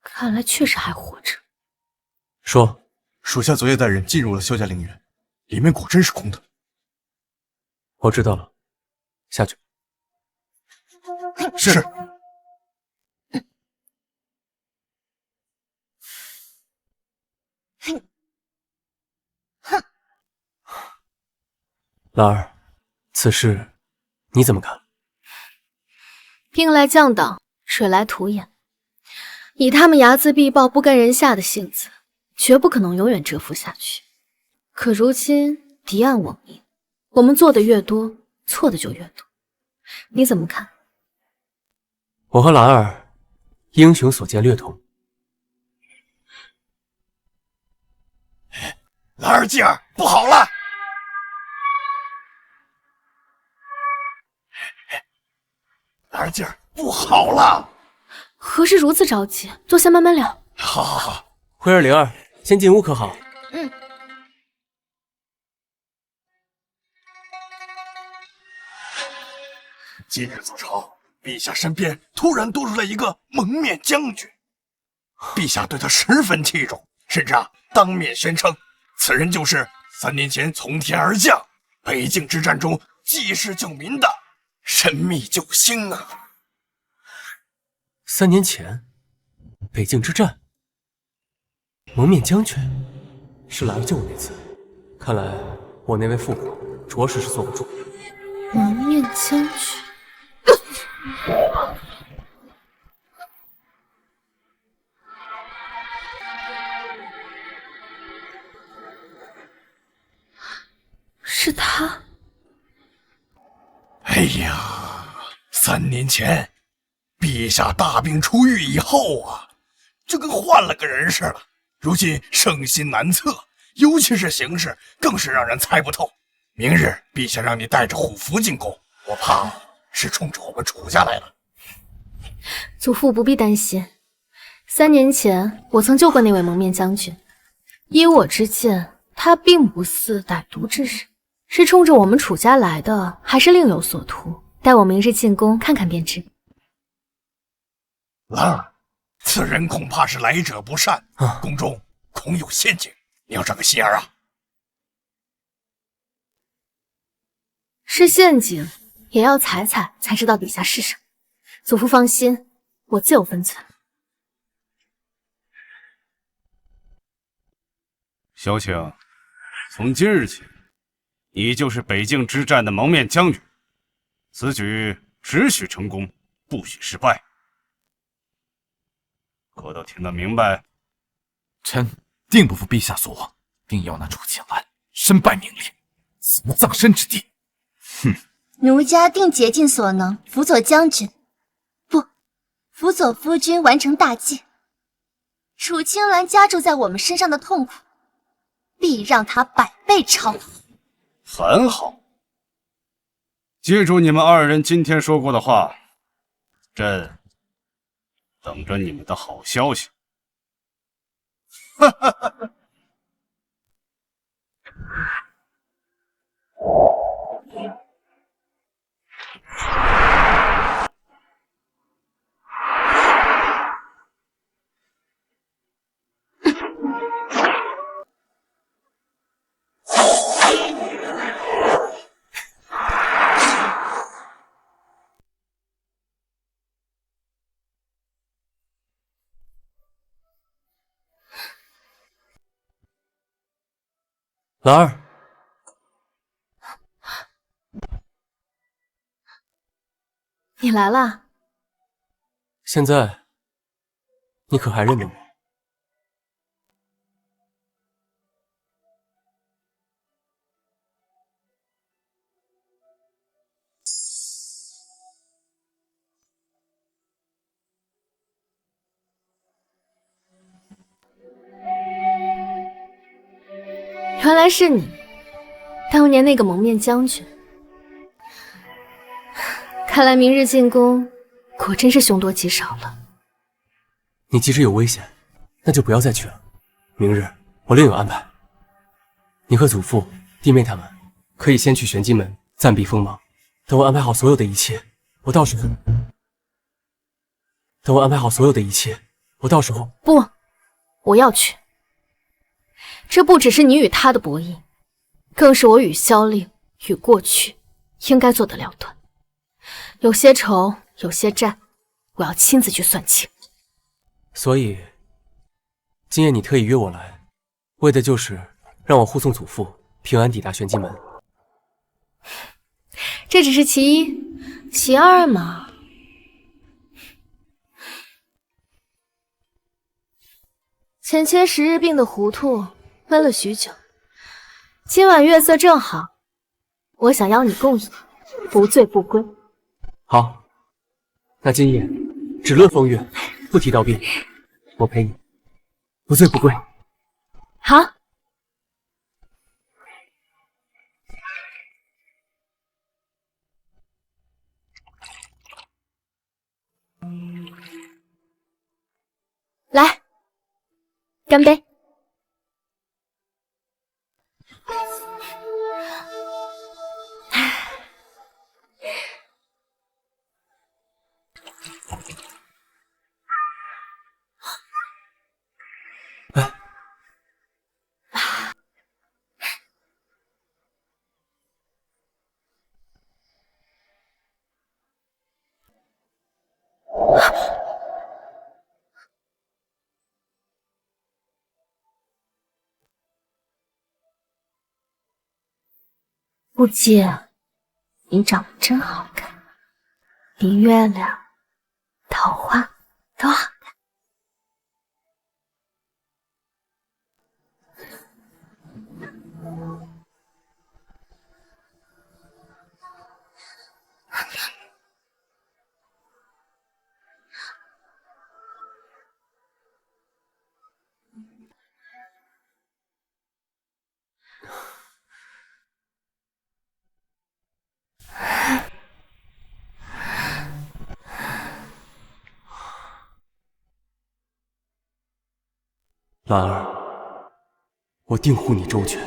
看来确实还活着。说，属下昨夜带人进入了萧家陵园，里面果真是空的。我知道了，下去。是。兰儿，此事你怎么看？兵来将挡，水来土掩。以他们睚眦必报、不甘人下的性子，绝不可能永远蛰伏下去。可如今敌暗网明，我们做的越多，错的就越多。你怎么看？我和兰儿英雄所见略同。兰儿姐儿，不好了！兰儿姐儿，不好了！何事如此着急？坐下慢慢聊。好好好。慧儿、灵儿，先进屋可好？嗯。今日早朝，陛下身边突然多出来一个蒙面将军，陛下对他十分器重，甚至当面宣称，此人就是3年前从天而降，北境之战中济世救民的神秘救星啊！3年前，北境之战，蒙面将军是来救我那次，看来我那位父皇着实是坐不住。蒙面将军。是他。哎呀，3年前，陛下大病初愈以后啊，就跟换了个人似的。如今圣心难测，尤其是形势，更是让人猜不透。明日陛下让你带着虎符进宫，我怕是冲着我们楚家来了。祖父不必担心，3年前我曾救过那位蒙面将军，依我之见，他并不似歹毒之人。是冲着我们楚家来的，还是另有所图？待我明日进宫看看便知。兰儿，此人恐怕是来者不善，宫中恐有陷阱，你要长个心眼啊！是陷阱，也要踩踩才知道底下是什么。祖父放心，我自有分寸。萧晴，从今日起，你就是北境之战的蒙面将军，此举只许成功，不许失败。可都听得明白？臣定不负陛下所望，定要那楚青兰身败名裂，死无葬身之地。哼！奴家定竭尽所能辅佐将军，不，辅佐夫君完成大计。楚青兰加注在我们身上的痛苦，必让他百倍偿还。很好，记住你们2人今天说过的话，朕等着你们的好消息。哈哈哈哈。兰儿，你来啦？现在你可还认得我？原来是你，当年那个蒙面将军。看来明日进宫，果真是凶多吉少了。你即使有危险，那就不要再去了。明日我另有安排。你和祖父、弟妹他们可以先去玄机门暂避锋芒，等我安排好所有的一切，我到时候不，我要去。这不只是你与他的博弈，更是我与萧令与过去应该做的了断。有些仇，有些债，我要亲自去算清。所以，今夜你特意约我来，为的就是让我护送祖父平安抵达玄机门。这只是其一，其二嘛，前前10日病得糊涂，闷了许久。今晚月色正好，我想邀你共饮，不醉不归。好，那今夜只论风月，不提刀兵，我陪你，不醉不归。好。来，干杯！顾姬，你长得真好看，比月亮、桃花都好看。兰儿，我定护你周全。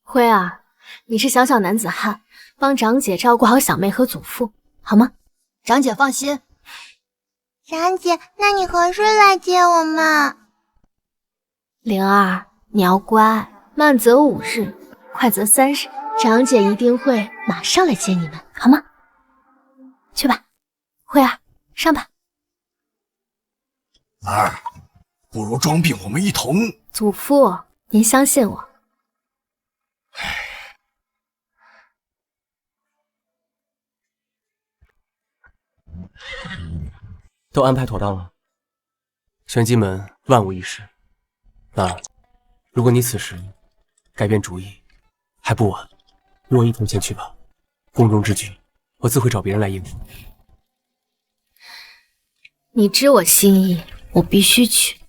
辉儿，你是小小男子汉，帮长姐照顾好小妹和祖父，好吗？长姐放心。长姐，那你何时来接我们？灵儿，你要乖，慢则5日，快则3日，长姐一定会马上来接你们，好吗？去吧，辉儿，上吧。儿，不如装病，我们一同。祖父，您相信我。都安排妥当了，玄机门万无一失。兰儿，如果你此时改变主意，还不晚，与我一同前去吧。宫中之局，我自会找别人来应付。你知我心意，我必须去。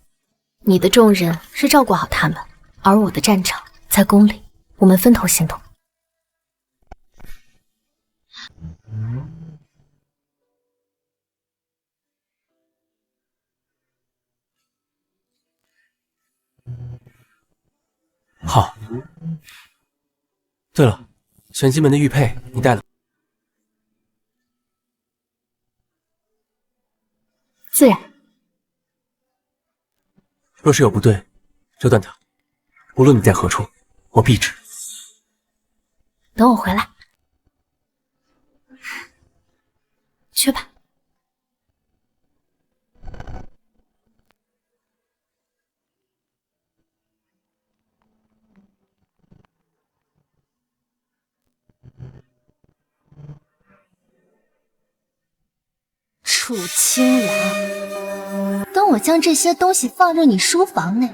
你的重任是照顾好他们，而我的战场在宫里，我们分头行动。好。对了，玄机门的玉佩你带了？自然。若是有不对，就断它。无论你在何处，我必知。等我回来。去吧。楚青兰，等我将这些东西放入你书房内，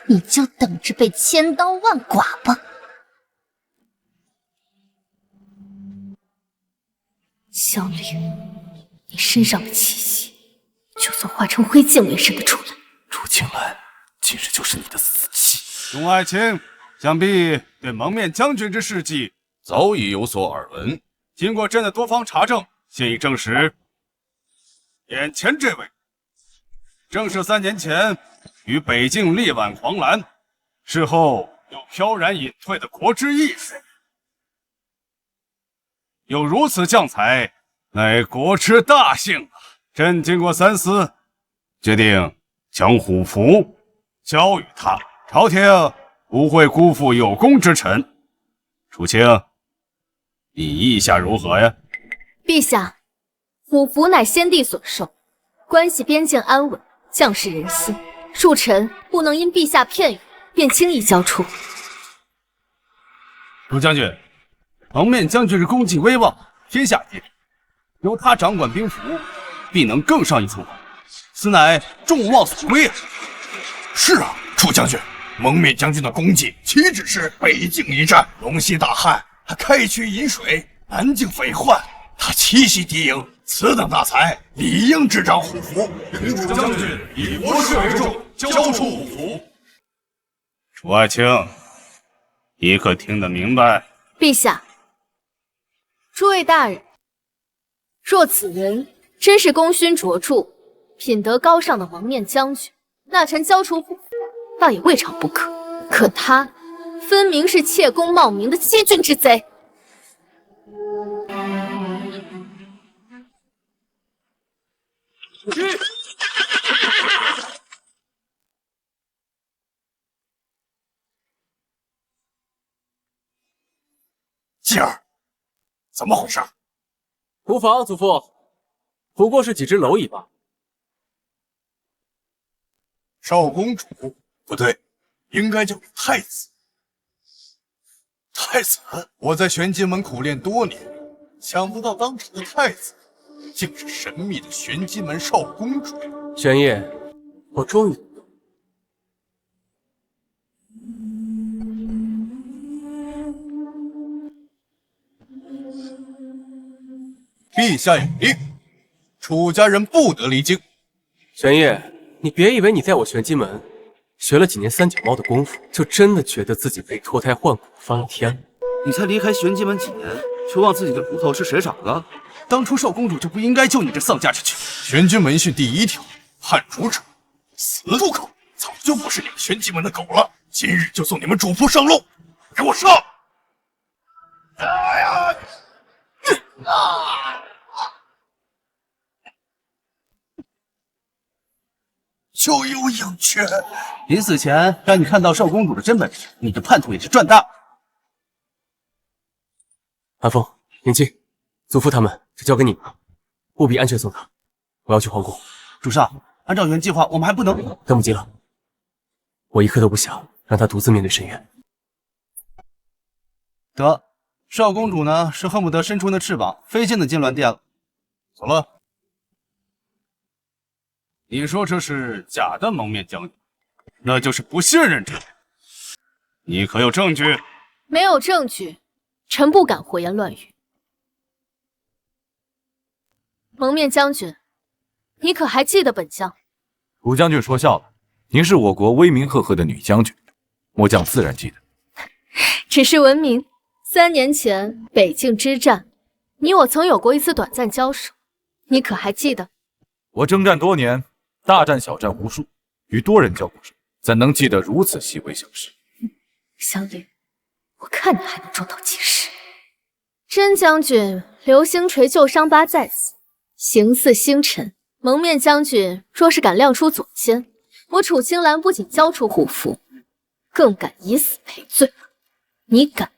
你就等着被千刀万剐吧。萧凌，你身上的气息，就算化成灰烬，我也认得出来。楚青兰，今日就是你的死期。众爱卿，想必对蒙面将军之事迹早已有所耳闻。经过朕的多方查证，现已证实，眼前这位正是3年前与北境力挽狂澜，事后又飘然隐退的国之义士。有如此将才，乃国之大幸啊！朕经过三思，决定将虎符交予他，朝廷不会辜负有功之臣。楚青，你意下如何呀？陛下，虎符乃先帝所授，关系边境安稳，将士人心，恕臣不能因陛下片语便轻易交出。楚将军，蒙面将军之功绩威望，天下皆知，由他掌管兵符，必能更上一层楼，此乃众望所归啊！是啊，楚将军，蒙面将军的功绩岂止是北境一战，龙息大汉，他开渠引水，南靖匪患，他奇袭敌营，此等大才，理应执掌虎符。楚将军以国事为重，交出虎符。楚爱卿，你可听得明白？陛下，诸位大人，若此人真是功勋卓著、品德高尚的蒙面将军，那臣交出虎符倒也未尝不可。可他分明是窃功冒名的欺君之贼。继儿，怎么回事？无妨，祖父，不过是几只蝼蚁罢。少公主，不对，应该叫你太子。太子，我在玄机门苦练多年，想不到当时的太子竟是神秘的玄机门少公主。玄烨，我终于陛下有令，楚家人不得离京。玄烨，你别以为你在我玄机门学了几年三脚猫的功夫，就真的觉得自己可以脱胎换骨翻了天了。你才离开玄机门几年，却忘自己的骨头是谁长的？当初少公主就不应该救你这丧家之躯。玄机门训第1条，叛主者死不口，早就不是你们玄机门的狗了。今日就送你们主仆上路，给我上！哎呀！就有影缺。临死前让你看到少公主的真本事，你的叛徒也是赚大。韩风、宁静、祖父他们就交给你们了，务必安全送他。我要去皇宫。主上，按照原计划，我们还不能……等不及了，我一刻都不想让他独自面对深渊。得，少公主呢是恨不得伸出那翅膀飞进那金銮殿了。走了。你说这是假的蒙面将军，那就是不信任之人。你可有证据？没有证据，臣不敢胡言乱语。蒙面将军，你可还记得本将？楚将军说笑了，您是我国威名赫赫的女将军，末将自然记得。只是闻名。3年前北境之战，你我曾有过一次短暂交手，你可还记得？我征战多年，大战小战无数，与多人交过手，怎能记得如此细微小事？香菱，我看你还能装到几时？真将军流星锤旧伤疤在此，形似星辰。蒙面将军若是敢亮出左肩，我楚青兰不仅交出护符，更敢以死赔罪。你敢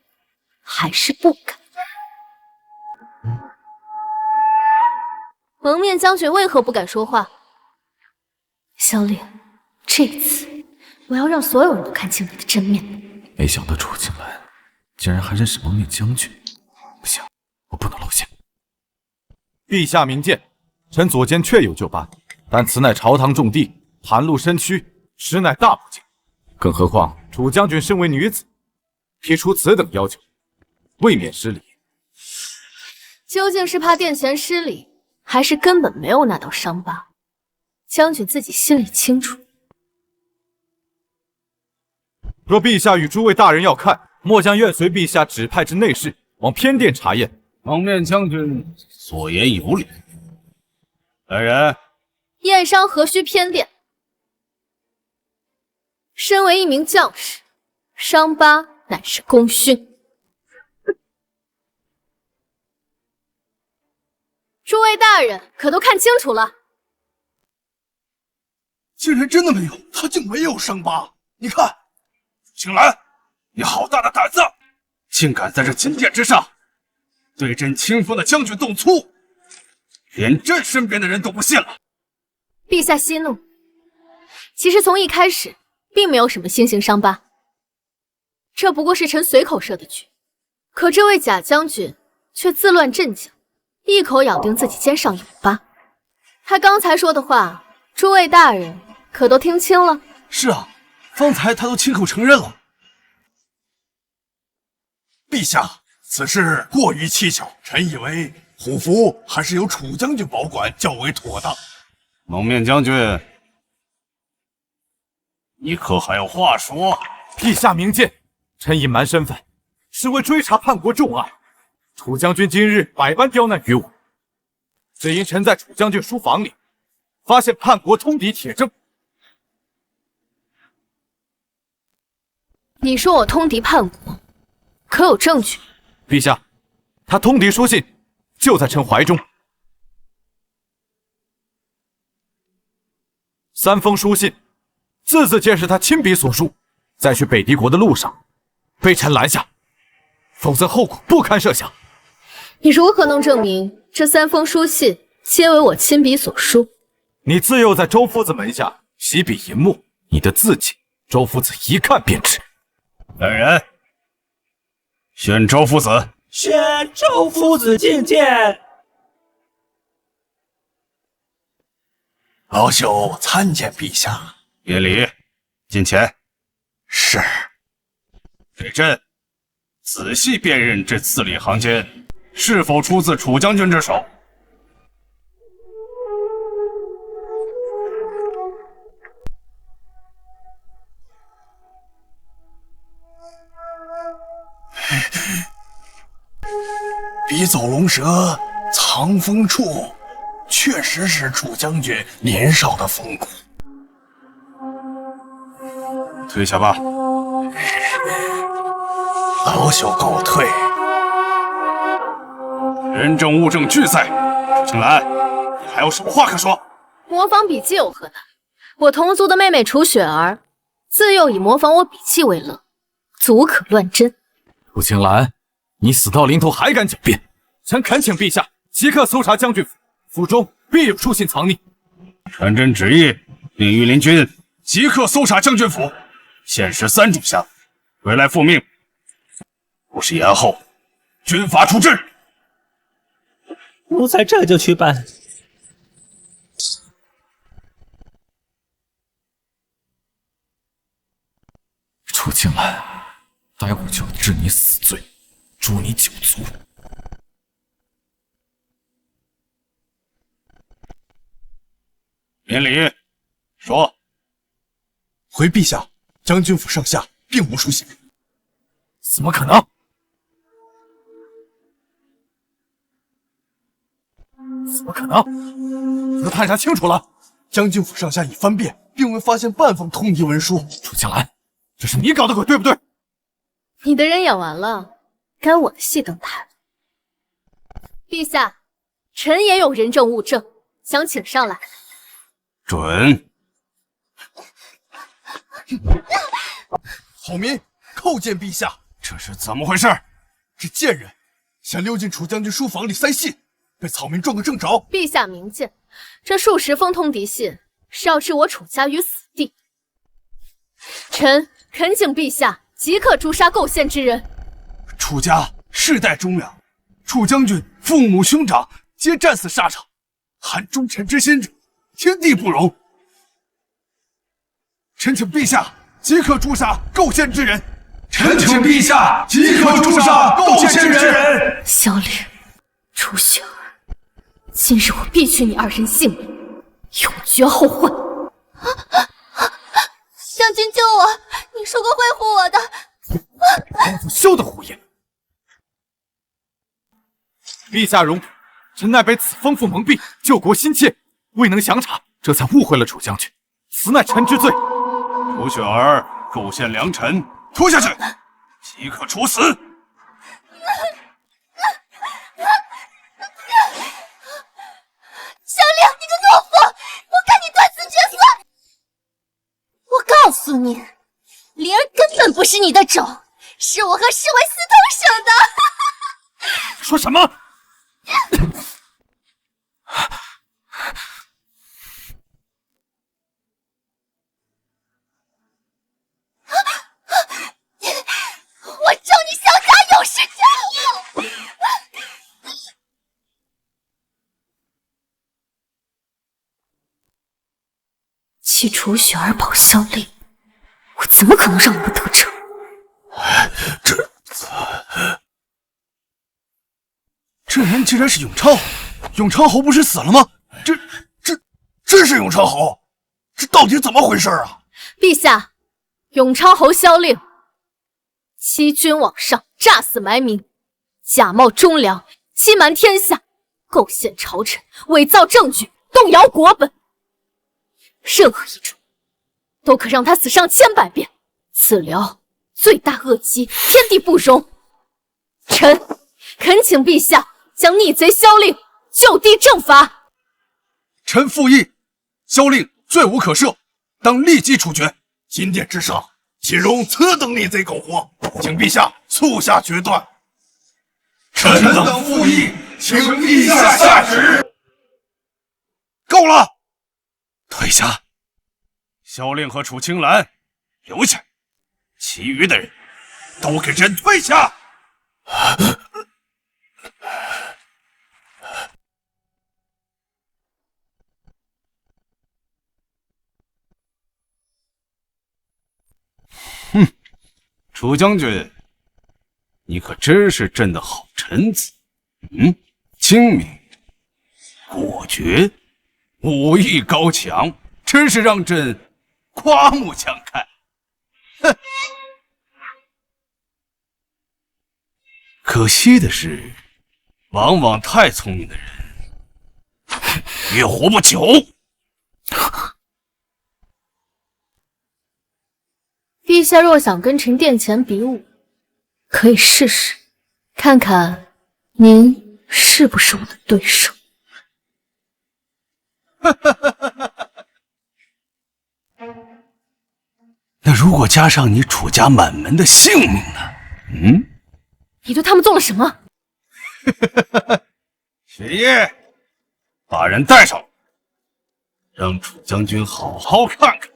还是不敢？蒙面将军为何不敢说话？香菱，这次我要让所有人都看清你的真面目。没想到楚青兰竟然还认识蒙面将军，不行，我不能露馅。陛下明鉴，臣左肩确有旧疤，但此乃朝堂重地，袒露身躯，实乃大不敬。更何况楚将军身为女子，提出此等要求，未免失礼。究竟是怕殿前失礼，还是根本没有那道伤疤？将军自己心里清楚。若陛下与诸位大人要看，末将愿随陛下指派至内室，往偏殿查验。蒙面将军所言有理。来人，验伤何须偏殿？身为一名将士，伤疤乃是功勋。诸位大人可都看清楚了？竟然真的没有，他竟没有伤疤。你看，青兰，你好大的胆子，竟敢在这金殿之上对朕亲封的将军动粗，连朕身边的人都不信了。陛下息怒，其实从一开始并没有什么星形伤疤，这不过是臣随口设的局。可这位贾将军却自乱阵脚，一口咬定自己肩上有疤。他刚才说的话，诸位大人可都听清了？是啊，方才他都亲口承认了。陛下，此事过于蹊跷，臣以为虎符还是由楚将军保管较为妥当。蒙面将军，你可还有话说？陛下明鉴，臣隐瞒身份，是为追查叛国重案。楚将军今日百般刁难于我，只因臣在楚将军书房里发现叛国通敌铁证。你说我通敌叛国，可有证据？陛下，他通敌书信就在臣怀中。3封书信，字字皆是他亲笔所书，在去北狄国的路上被臣拦下，否则后果不堪设想。你如何能证明这3封书信皆为我亲笔所书？你自幼在周夫子门下习笔吟墨，你的字迹周夫子一看便知。来人，选周夫子。选周夫子觐见。老朽参见陛下。免礼，进前。是。给朕仔细辨认这字里行间是否出自楚将军之手。笔走龙蛇，藏锋处，确实是楚将军年少的风骨。退下吧。老朽告退。人证物证俱在，楚青兰，你还有什么话可说？模仿笔记有何难？我同族的妹妹楚雪儿，自幼以模仿我笔记为乐，足可乱真。楚青兰，你死到临头还敢狡辩！臣恳请陛下即刻搜查将军府，府中必有书信藏匿。传朕旨意，命御林军即刻搜查将军府，限时3炷香，回来复命。不是延后，军法处置。奴才这就去办。楚青兰，待会就治你死罪，诛你9族。免礼，说。回陛下，将军府上下并无书信。怎么可能？怎么可能？你都探查清楚了。将军府上下已翻遍，并未发现半封通敌文书。楚青兰，这是你搞的鬼，对不对？你的人演完了，该我的戏登台了。陛下，臣也有人证物证，想请上来。准。郝民叩见陛下。这是怎么回事？这贱人想溜进楚将军书房里塞信，被草民撞个正着。陛下明鉴，这数10封通敌信是要置我楚家于死地。臣恳请陛下即刻诛杀构陷之人。楚家世代忠良，楚将军父母兄长皆战死沙场，含忠臣之心者，天地不容。臣请陛下即刻诛杀构陷之人。臣请陛下即刻诛杀构陷之人。萧令，楚雪儿，今日我必取你2人性命，永绝后患。将军救我！你说过会护我的。皇祖休得胡言！陛下容旨，臣乃被此疯妇蒙蔽，救国心切，未能详查，这才误会了楚将军，此乃臣之罪。楚雪儿构陷良臣，拖下去，即刻处死！萧令，你个懦夫！我看你断子绝孙！我告诉你，灵儿根本不是你的种，是我和侍卫私通生的。说什么？我咒你小家有失之业！弃楚雪儿保萧令，我怎么可能让你们得逞？这人竟然是永昌！永昌侯不是死了吗？这是永昌侯，这到底怎么回事啊？陛下，永昌侯萧令欺君罔上，诈死埋名，假冒忠良，欺瞒天下，构陷朝臣，伪造证据，动摇国本。任何一种都可让他死上千百遍，此辽罪大恶极，天地不容。臣恳请陛下将逆贼萧令就地正法。臣附议，萧令罪无可赦，当立即处决。今殿之上，岂容此等逆贼苟活？请陛下速下决断。臣等附议，请陛下下旨。够了！退下！萧令和楚青兰留下，其余的人都给朕退下。哼，楚将军，你可真是朕的好臣子。精明、果决、武艺高强，真是让朕刮目相看。哼！可惜的是，往往太聪明的人越活不久。陛下若想跟臣殿前比武，可以试试，看看您是不是我的对手。那如果加上你楚家满门的性命呢？你对他们做了什么？雪夜，把人带上，让楚将军好好看看。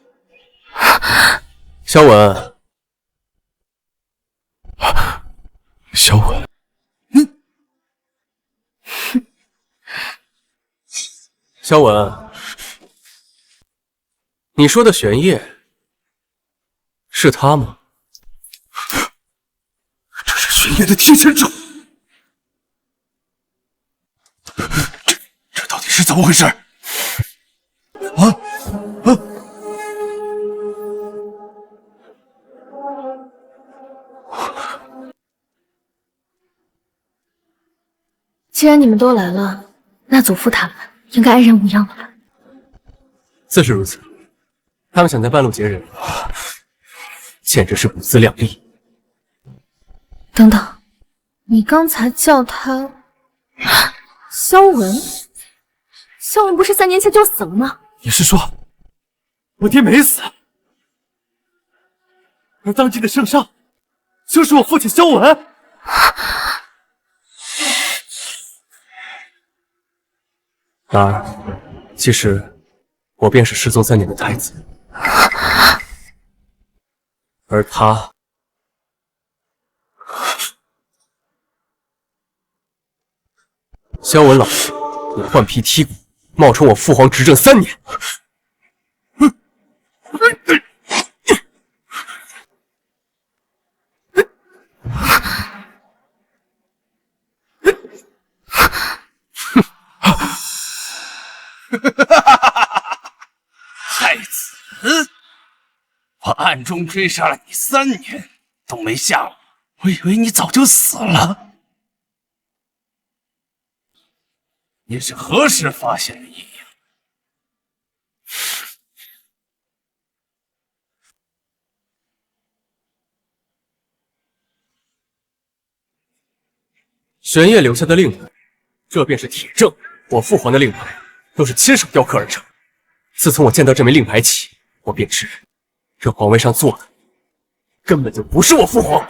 萧文，萧文，萧文，你说的玄烨是他吗？这是玄烨的替身者，这到底是怎么回事？既然你们都来了，那祖父他们应该安然无恙了吧？自是如此。他们想在半路劫人，简直是不自量力。等等，你刚才叫他萧文？萧文不是3年前就死了吗？你是说，我爹没死，而当今的圣上就是我父亲萧文？然而，其实我便是失踪3年的太子，而他萧文老师，你换皮剔骨，冒充我父皇执政3年。太子，我暗中追杀了你3年，都没下落，我以为你早就死了。你是何时发现的异样？玄烨留下的令牌，这便是铁证。我父皇的令牌都是亲手雕刻而成。自从我见到这枚令牌起，我便知这皇位上坐的根本就不是我父皇。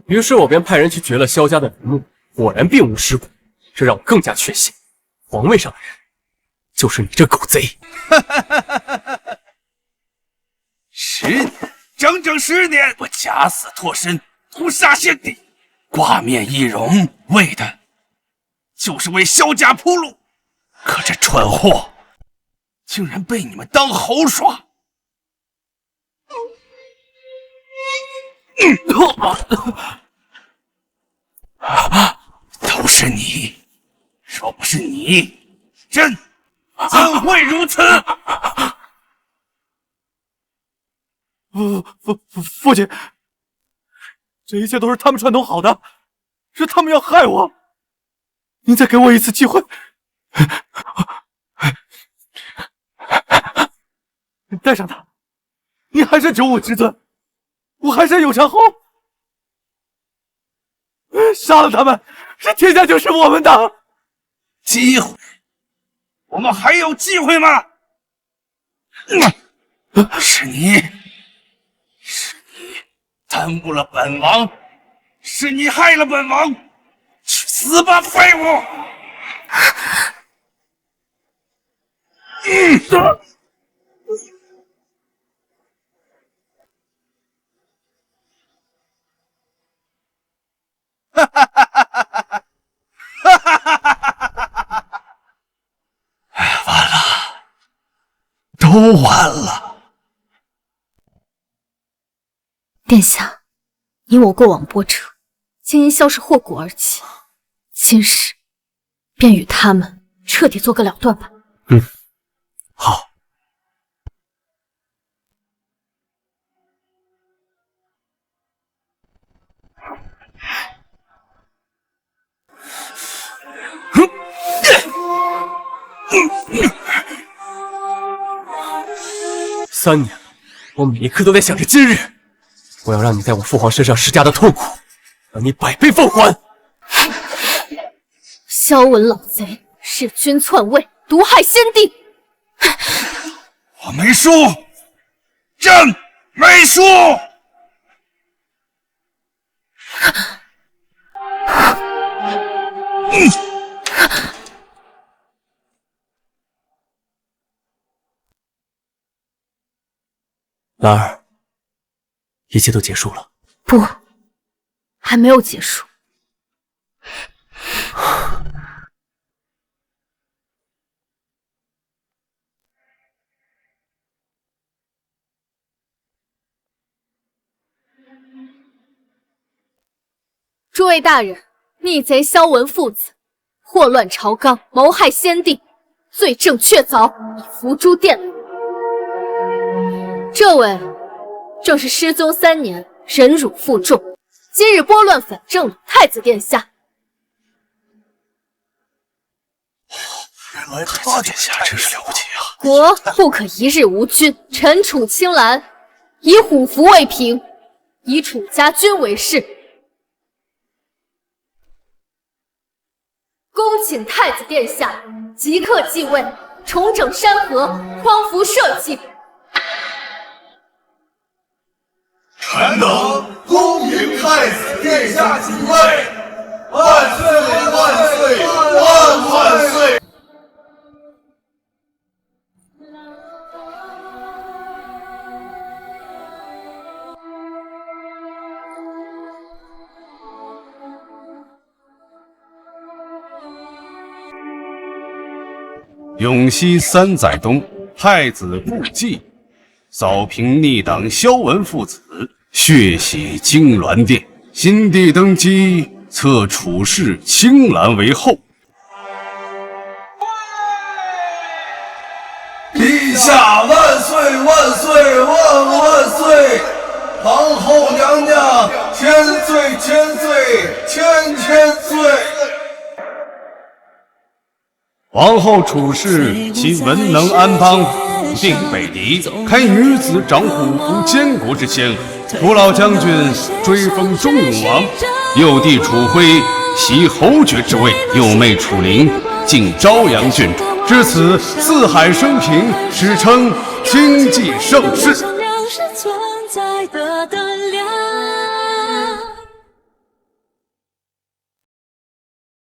于是我便派人去掘了萧家的坟墓，果然并无尸骨，这让我更加确信，皇位上的人就是你这狗贼。10年，整整10年，我假死脱身，屠杀先帝，挂面易容，为的就是为萧家铺路。可这蠢货竟然被你们当猴耍！都是你，若不是你，朕怎会如此？父亲，这一切都是他们串通好的，是他们要害我。您再给我一次机会，带上他，你还是95之尊，我还是有长侯。杀了他们，这天下就是我们的。机会？我们还有机会吗？是你耽误了本王，是你害了本王，去死吧，废物！完了，都完了。殿下，你我过往波折，竟因萧氏祸国而起，今日便与他们彻底做个了断吧。好。3年了，我每一刻都在想着今日，我要让你在我父皇身上施加的痛苦，让你100倍奉还。萧文老贼弑君篡位，毒害先帝。我没输，朕没输。兰儿，一切都结束了。不，还没有结束。诸位大人，逆贼萧文父子祸乱朝纲，谋害先帝，罪证确凿，已伏诛殿里。这位正是失踪3年，忍辱负重，今日拨乱反正的太子殿下。原来他殿下真是了不起啊！国不可一日无君，臣楚青兰以虎符为凭，以楚家军为誓，恭请太子殿下即刻继位，重整山河，匡扶社稷。臣等恭迎太子殿下继位，万岁万岁万万岁！永熙3载冬，太子不济，扫平逆党萧文父子，血洗金銮殿。新帝登基，册楚氏青兰为后。陛下万岁万岁万万岁！皇后娘娘千岁千岁千千岁！皇后楚氏其文能安邦，平定北狄，开女子掌虎符监国之先，扶老将军追封中永王，幼弟楚辉袭侯爵之位，幼妹楚灵进昭阳郡主。至此四海升平，史称经济盛世。存在的